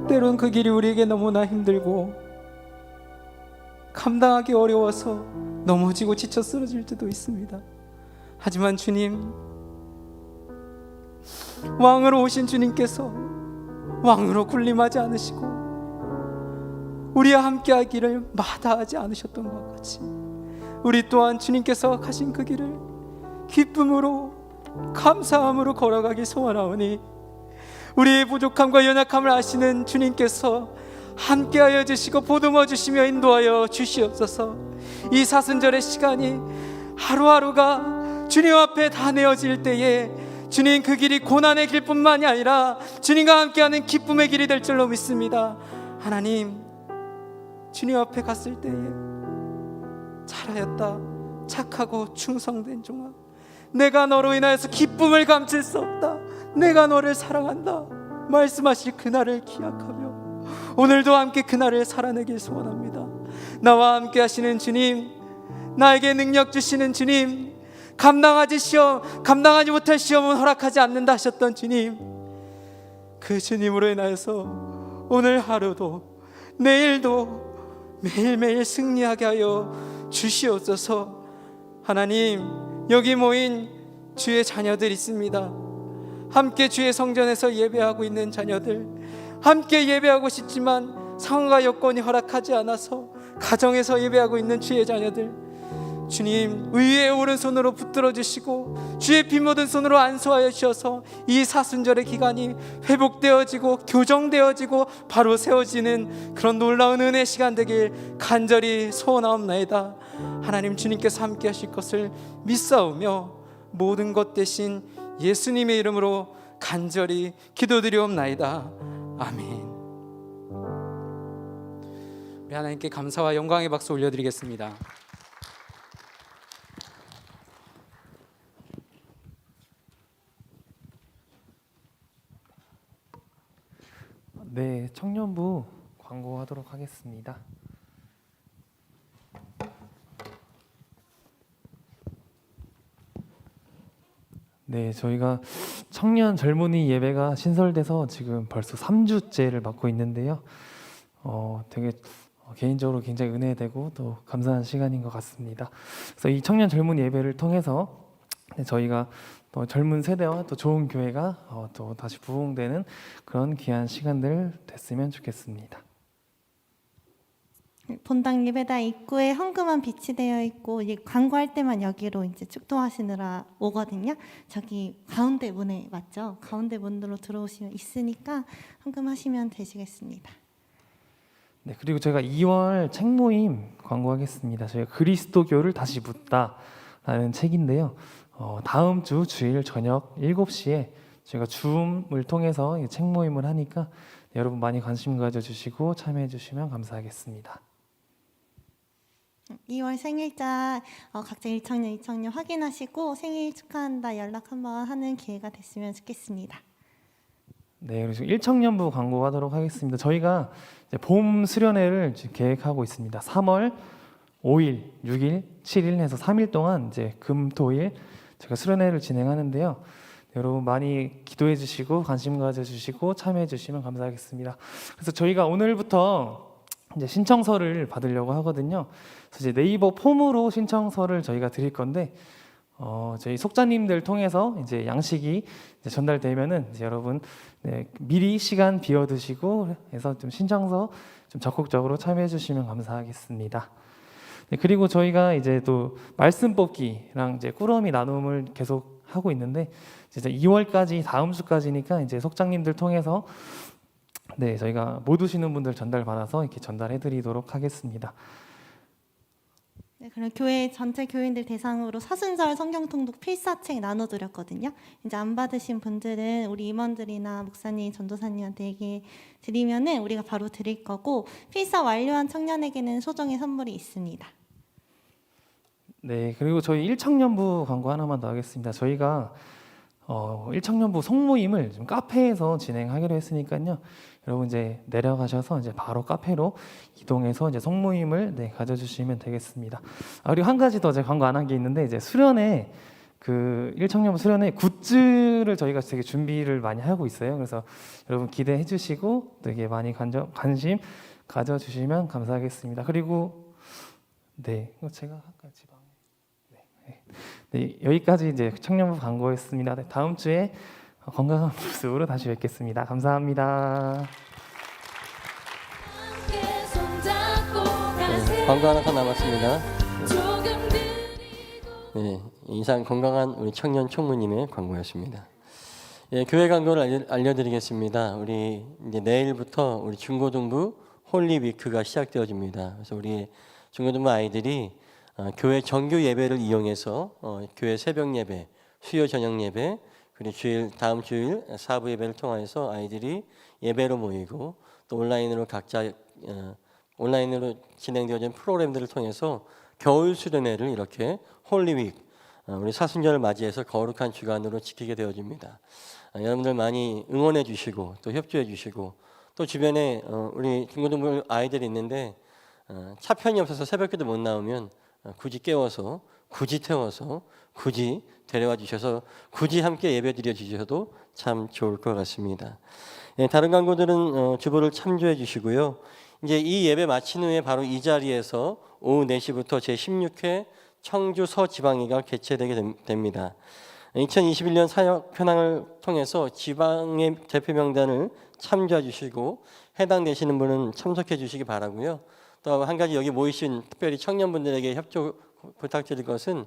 때론 그 길이 우리에게 너무나 힘들고 감당하기 어려워서 넘어지고 지쳐 쓰러질 때도 있습니다. 하지만 주님, 왕으로 오신 주님께서 왕으로 군림하지 않으시고 우리와 함께하기를 마다하지 않으셨던 것 같이 우리 또한 주님께서 가신 그 길을 기쁨으로 감사함으로 걸어가기 소원하오니 우리의 부족함과 연약함을 아시는 주님께서 함께하여 주시고 보듬어 주시며 인도하여 주시옵소서. 이 사순절의 시간이 하루하루가 주님 앞에 다 내어질 때에 주님 그 길이 고난의 길뿐만이 아니라 주님과 함께하는 기쁨의 길이 될 줄로 믿습니다. 하나님, 주님 앞에 갔을 때에 잘하였다, 착하고 충성된 종아, 내가 너로 인하여서 기쁨을 감출 수 없다, 내가 너를 사랑한다 말씀하실 그날을 기약하며 오늘도 함께 그날을 살아내길 소원합니다. 나와 함께 하시는 주님, 나에게 능력 주시는 주님, 감당하지 못할 시험은 허락하지 않는다 하셨던 주님, 그 주님으로 인하여서 오늘 하루도 내일도 매일매일 승리하게 하여 주시옵소서. 하나님, 여기 모인 주의 자녀들 있습니다. 함께 주의 성전에서 예배하고 있는 자녀들, 함께 예배하고 싶지만 상황과 여건이 허락하지 않아서 가정에서 예배하고 있는 주의 자녀들, 주님 의의 오른손으로 붙들어 주시고 주의 피 묻은 손으로 안수하여 주셔서 이 사순절의 기간이 회복되어지고 교정되어지고 바로 세워지는 그런 놀라운 은혜 시간 되길 간절히 소원하옵나이다. 하나님 주님께서 함께 하실 것을 믿사오며 모든 것 대신 예수님의 이름으로 간절히 기도드리옵나이다. 아멘. 우리 하나님께 감사와 영광의 박수 올려드리겠습니다. 네, 청년부 광고하도록 하겠습니다. 네, 저희가 청년 젊은이 예배가 신설돼서 지금 벌써 3주째를 맡고 있는데요. 되게 개인적으로 굉장히 은혜되고 또 감사한 시간인 것 같습니다. 그래서 이 청년 젊은이 예배를 통해서 저희가 또 젊은 세대와 또 좋은 교회가 또 다시 부흥되는 그런 귀한 시간들 됐으면 좋겠습니다. 본당 예배당 입구에 헌금함 비치되어 있고 이제 광고할 때만 여기로 이제 축도하시느라 오거든요. 저기 가운데 문에 맞죠? 가운데 문으로 들어오시면 있으니까 헌금하시면 되시겠습니다. 네, 그리고 제가 2월 책 모임 광고하겠습니다. 저희가 그리스도교를 다시 묻다라는 책인데요. 다음 주 주일 저녁 7시에 저희가 줌을 통해서 책 모임을 하니까 여러분 많이 관심 가져주시고 참여해 주시면 감사하겠습니다. 2월 생일자 각자 1청년, 2청년 확인하시고 생일 축하한다 연락 한번 하는 기회가 됐으면 좋겠습니다. 네, 그래서 1청년부 광고하도록 하겠습니다. 저희가 이제 봄 수련회를 지금 계획하고 있습니다. 3월 5일, 6일, 7일 해서 3일 동안 이제 금, 토, 일 제가 수련회를 진행하는데요. 여러분 많이 기도해 주시고 관심 가져 주시고 참여해 주시면 감사하겠습니다. 그래서 저희가 오늘부터 이제 신청서를 받으려고 하거든요. 그래서 이제 네이버 폼으로 신청서를 저희가 드릴 건데 저희 속자님들 통해서 이제 양식이 이제 전달되면은 이제 여러분 미리 시간 비워두시고 해서 좀 신청서 좀 적극적으로 참여해 주시면 감사하겠습니다. 네, 그리고 저희가 이제 또 말씀 뽑기랑 이제 꾸러미 나눔을 계속 하고 있는데 이제 2월까지 다음 주까지니까 이제 속장님들 통해서 네 저희가 못 오시는 분들 전달 받아서 이렇게 전달해드리도록 하겠습니다. 네, 그럼 교회 전체 교인들 대상으로 사순절 성경통독 필사책 나눠드렸거든요. 이제 안 받으신 분들은 우리 임원들이나 목사님, 전도사님한테 얘기 드리면은 우리가 바로 드릴 거고 필사 완료한 청년에게는 소정의 선물이 있습니다. 네, 그리고 저희 1청년부 광고 하나만 더 하겠습니다. 저희가 1청년부 송모임을 좀 카페에서 진행하기로 했으니까요. 여러분 이제 내려가셔서 이제 바로 카페로 이동해서 이제 송모임을 가져주시면 되겠습니다. 그리고 한 가지 더 제가 광고 안 한 게 있는데 이제 수련회 그 1청년부 수련회 굿즈를 저희가 되게 준비를 많이 하고 있어요. 그래서 여러분 기대해 주시고 되게 많이 관심 가져주시면 감사하겠습니다. 그리고 네, 이거 제가 아까 지방에 네, 여기까지 이제 청년부 광고였습니다. 네, 다음 주에 건강한 모습으로 다시 뵙겠습니다. 감사합니다. 네, 광고 하나 더 남았습니다. 네, 이상 건강한 우리 청년 총무님의 광고였습니다. 예, 교회 광고를 알려드리겠습니다. 우리 이제 내일부터 우리 중고등부 홀리 위크가 시작되어집니다. 그래서 우리 중고등부 아이들이 교회 정규 예배를 이용해서 교회 새벽 예배, 수요 저녁 예배, 그리고 다음 주일 사부 예배를 통해서 아이들이 예배로 모이고 또 온라인으로 각자 온라인으로 진행되어진 프로그램들을 통해서 겨울 수련회를 이렇게 홀리윅 우리 사순절을 맞이해서 거룩한 주간으로 지키게 되어집니다. 여러분들 많이 응원해 주시고 또 협조해 주시고 또 주변에 우리 중고등부 아이들이 있는데 차 편이 없어서 새벽기도 못 나오면 굳이 깨워서 굳이 태워서 굳이 데려와 주셔서 굳이 함께 예배 드려 주셔도 참 좋을 것 같습니다. 예, 다른 광고들은 주보를 참조해 주시고요. 이제 이 예배 마친 후에 바로 이 자리에서 오후 4시부터 제16회 청주 서지방회가 개최되게 됩니다. 2021년 사역 현황을 통해서 지방의 대표 명단을 참조해 주시고 해당되시는 분은 참석해 주시기 바라고요. 또 한 가지 여기 모이신 특별히 청년분들에게 부탁드릴 것은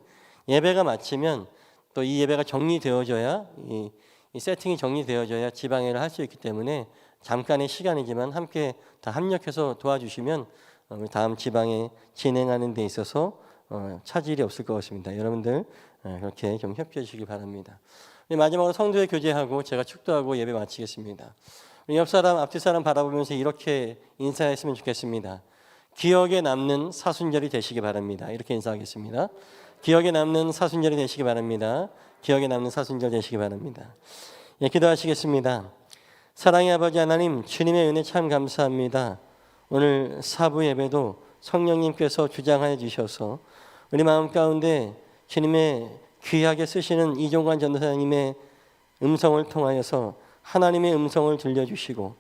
예배가 마치면 또 이 예배가 정리되어져야 이 세팅이 정리되어져야 지방회를 할 수 있기 때문에 잠깐의 시간이지만 함께 다 합력해서 도와주시면 우리 다음 지방회 진행하는 데 있어서 차질이 없을 것 같습니다. 여러분들 그렇게 좀 협조해 주시기 바랍니다. 마지막으로 성도의 교제하고 제가 축도하고 예배 마치겠습니다. 우리 옆 사람 앞뒤 사람 바라보면서 이렇게 인사했으면 좋겠습니다. 기억에 남는 사순절이 되시기 바랍니다. 이렇게 인사하겠습니다. 기억에 남는 사순절이 되시기 바랍니다. 기억에 남는 사순절 되시기 바랍니다. 예, 기도하시겠습니다. 사랑의 아버지 하나님, 주님의 은혜 참 감사합니다. 오늘 사부 예배도 성령님께서 주장하여 주셔서 우리 마음 가운데 주님의 귀하게 쓰시는 이종관 전도사님의 음성을 통하여서 하나님의 음성을 들려주시고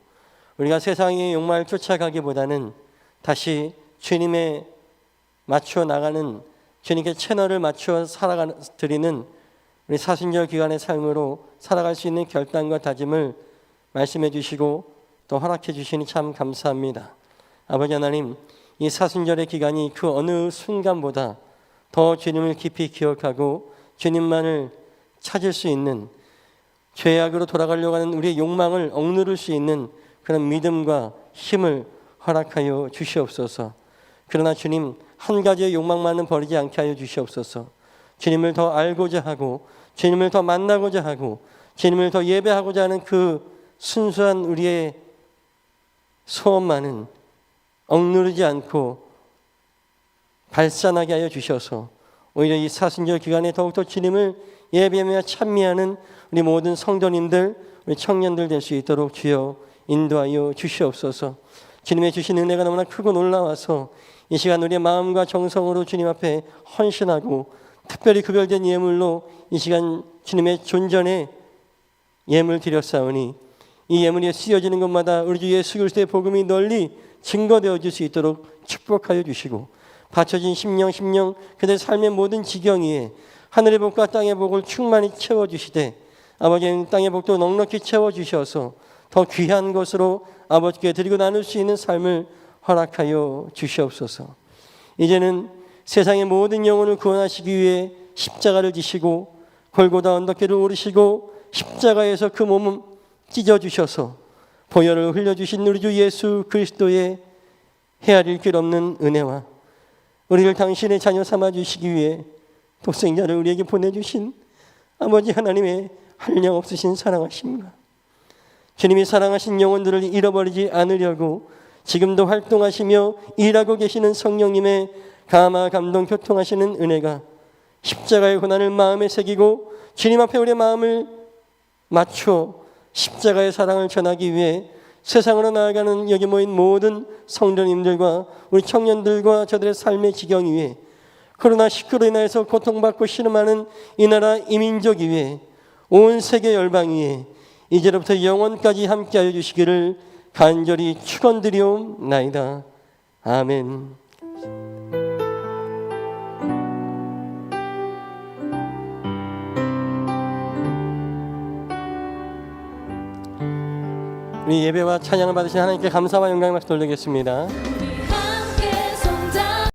우리가 세상의 욕망을 쫓아가기보다는 다시 주님에 맞추어 나가는 주님께 채널을 맞추어 드리는 우리 사순절 기간의 삶으로 살아갈 수 있는 결단과 다짐을 말씀해 주시고 또 허락해 주시니 참 감사합니다. 아버지 하나님, 이 사순절의 기간이 그 어느 순간보다 더 주님을 깊이 기억하고 주님만을 찾을 수 있는 죄악으로 돌아가려고 하는 우리의 욕망을 억누를 수 있는 그런 믿음과 힘을 허락하여 주시옵소서. 그러나 주님, 한 가지의 욕망만은 버리지 않게 하여 주시옵소서. 주님을 더 알고자 하고 주님을 더 만나고자 하고 주님을 더 예배하고자 하는 그 순수한 우리의 소원만은 억누르지 않고 발산하게 하여 주셔서 오히려 이 사순절 기간에 더욱더 주님을 예배하며 찬미하는 우리 모든 성도님들, 우리 청년들 될 수 있도록 주여 인도하여 주시옵소서. 주님의 주신 은혜가 너무나 크고 놀라워서 이 시간 우리의 마음과 정성으로 주님 앞에 헌신하고 특별히 구별된 예물로 이 시간 주님의 존전에 예물 드렸사오니 이 예물이 쓰여지는 것마다 우리 주 예수 그리스도의 복음이 널리 증거되어 줄 수 있도록 축복하여 주시고 바쳐진 심령 그들 삶의 모든 지경 위에 하늘의 복과 땅의 복을 충만히 채워주시되 아버지의 땅의 복도 넉넉히 채워주셔서 더 귀한 것으로 아버지께 드리고 나눌 수 있는 삶을 허락하여 주시옵소서. 이제는 세상의 모든 영혼을 구원하시기 위해 십자가를 지시고 골고다 언덕길을 오르시고 십자가에서 그 몸을 찢어주셔서 보혈을 흘려주신 우리 주 예수 그리스도의 헤아릴 길 없는 은혜와 우리를 당신의 자녀 삼아주시기 위해 독생자를 우리에게 보내주신 아버지 하나님의 한량없으신 사랑하심과 주님이 사랑하신 영혼들을 잃어버리지 않으려고 지금도 활동하시며 일하고 계시는 성령님의 감화 감동 교통하시는 은혜가 십자가의 고난을 마음에 새기고 주님 앞에 우리의 마음을 맞추어 십자가의 사랑을 전하기 위해 세상으로 나아가는 여기 모인 모든 성도님들과 우리 청년들과 저들의 삶의 지경 위에 코로나19로 인하여서 고통받고 신음하는 이 나라 이민족 위에 온 세계 열방 위에 이제로부터 영원까지 함께하여 주시기를 간절히 축원드리옵나이다. 아멘. 우리 예배와 찬양을 받으신 하나님께 감사와 영광의 말씀 돌리겠습니다.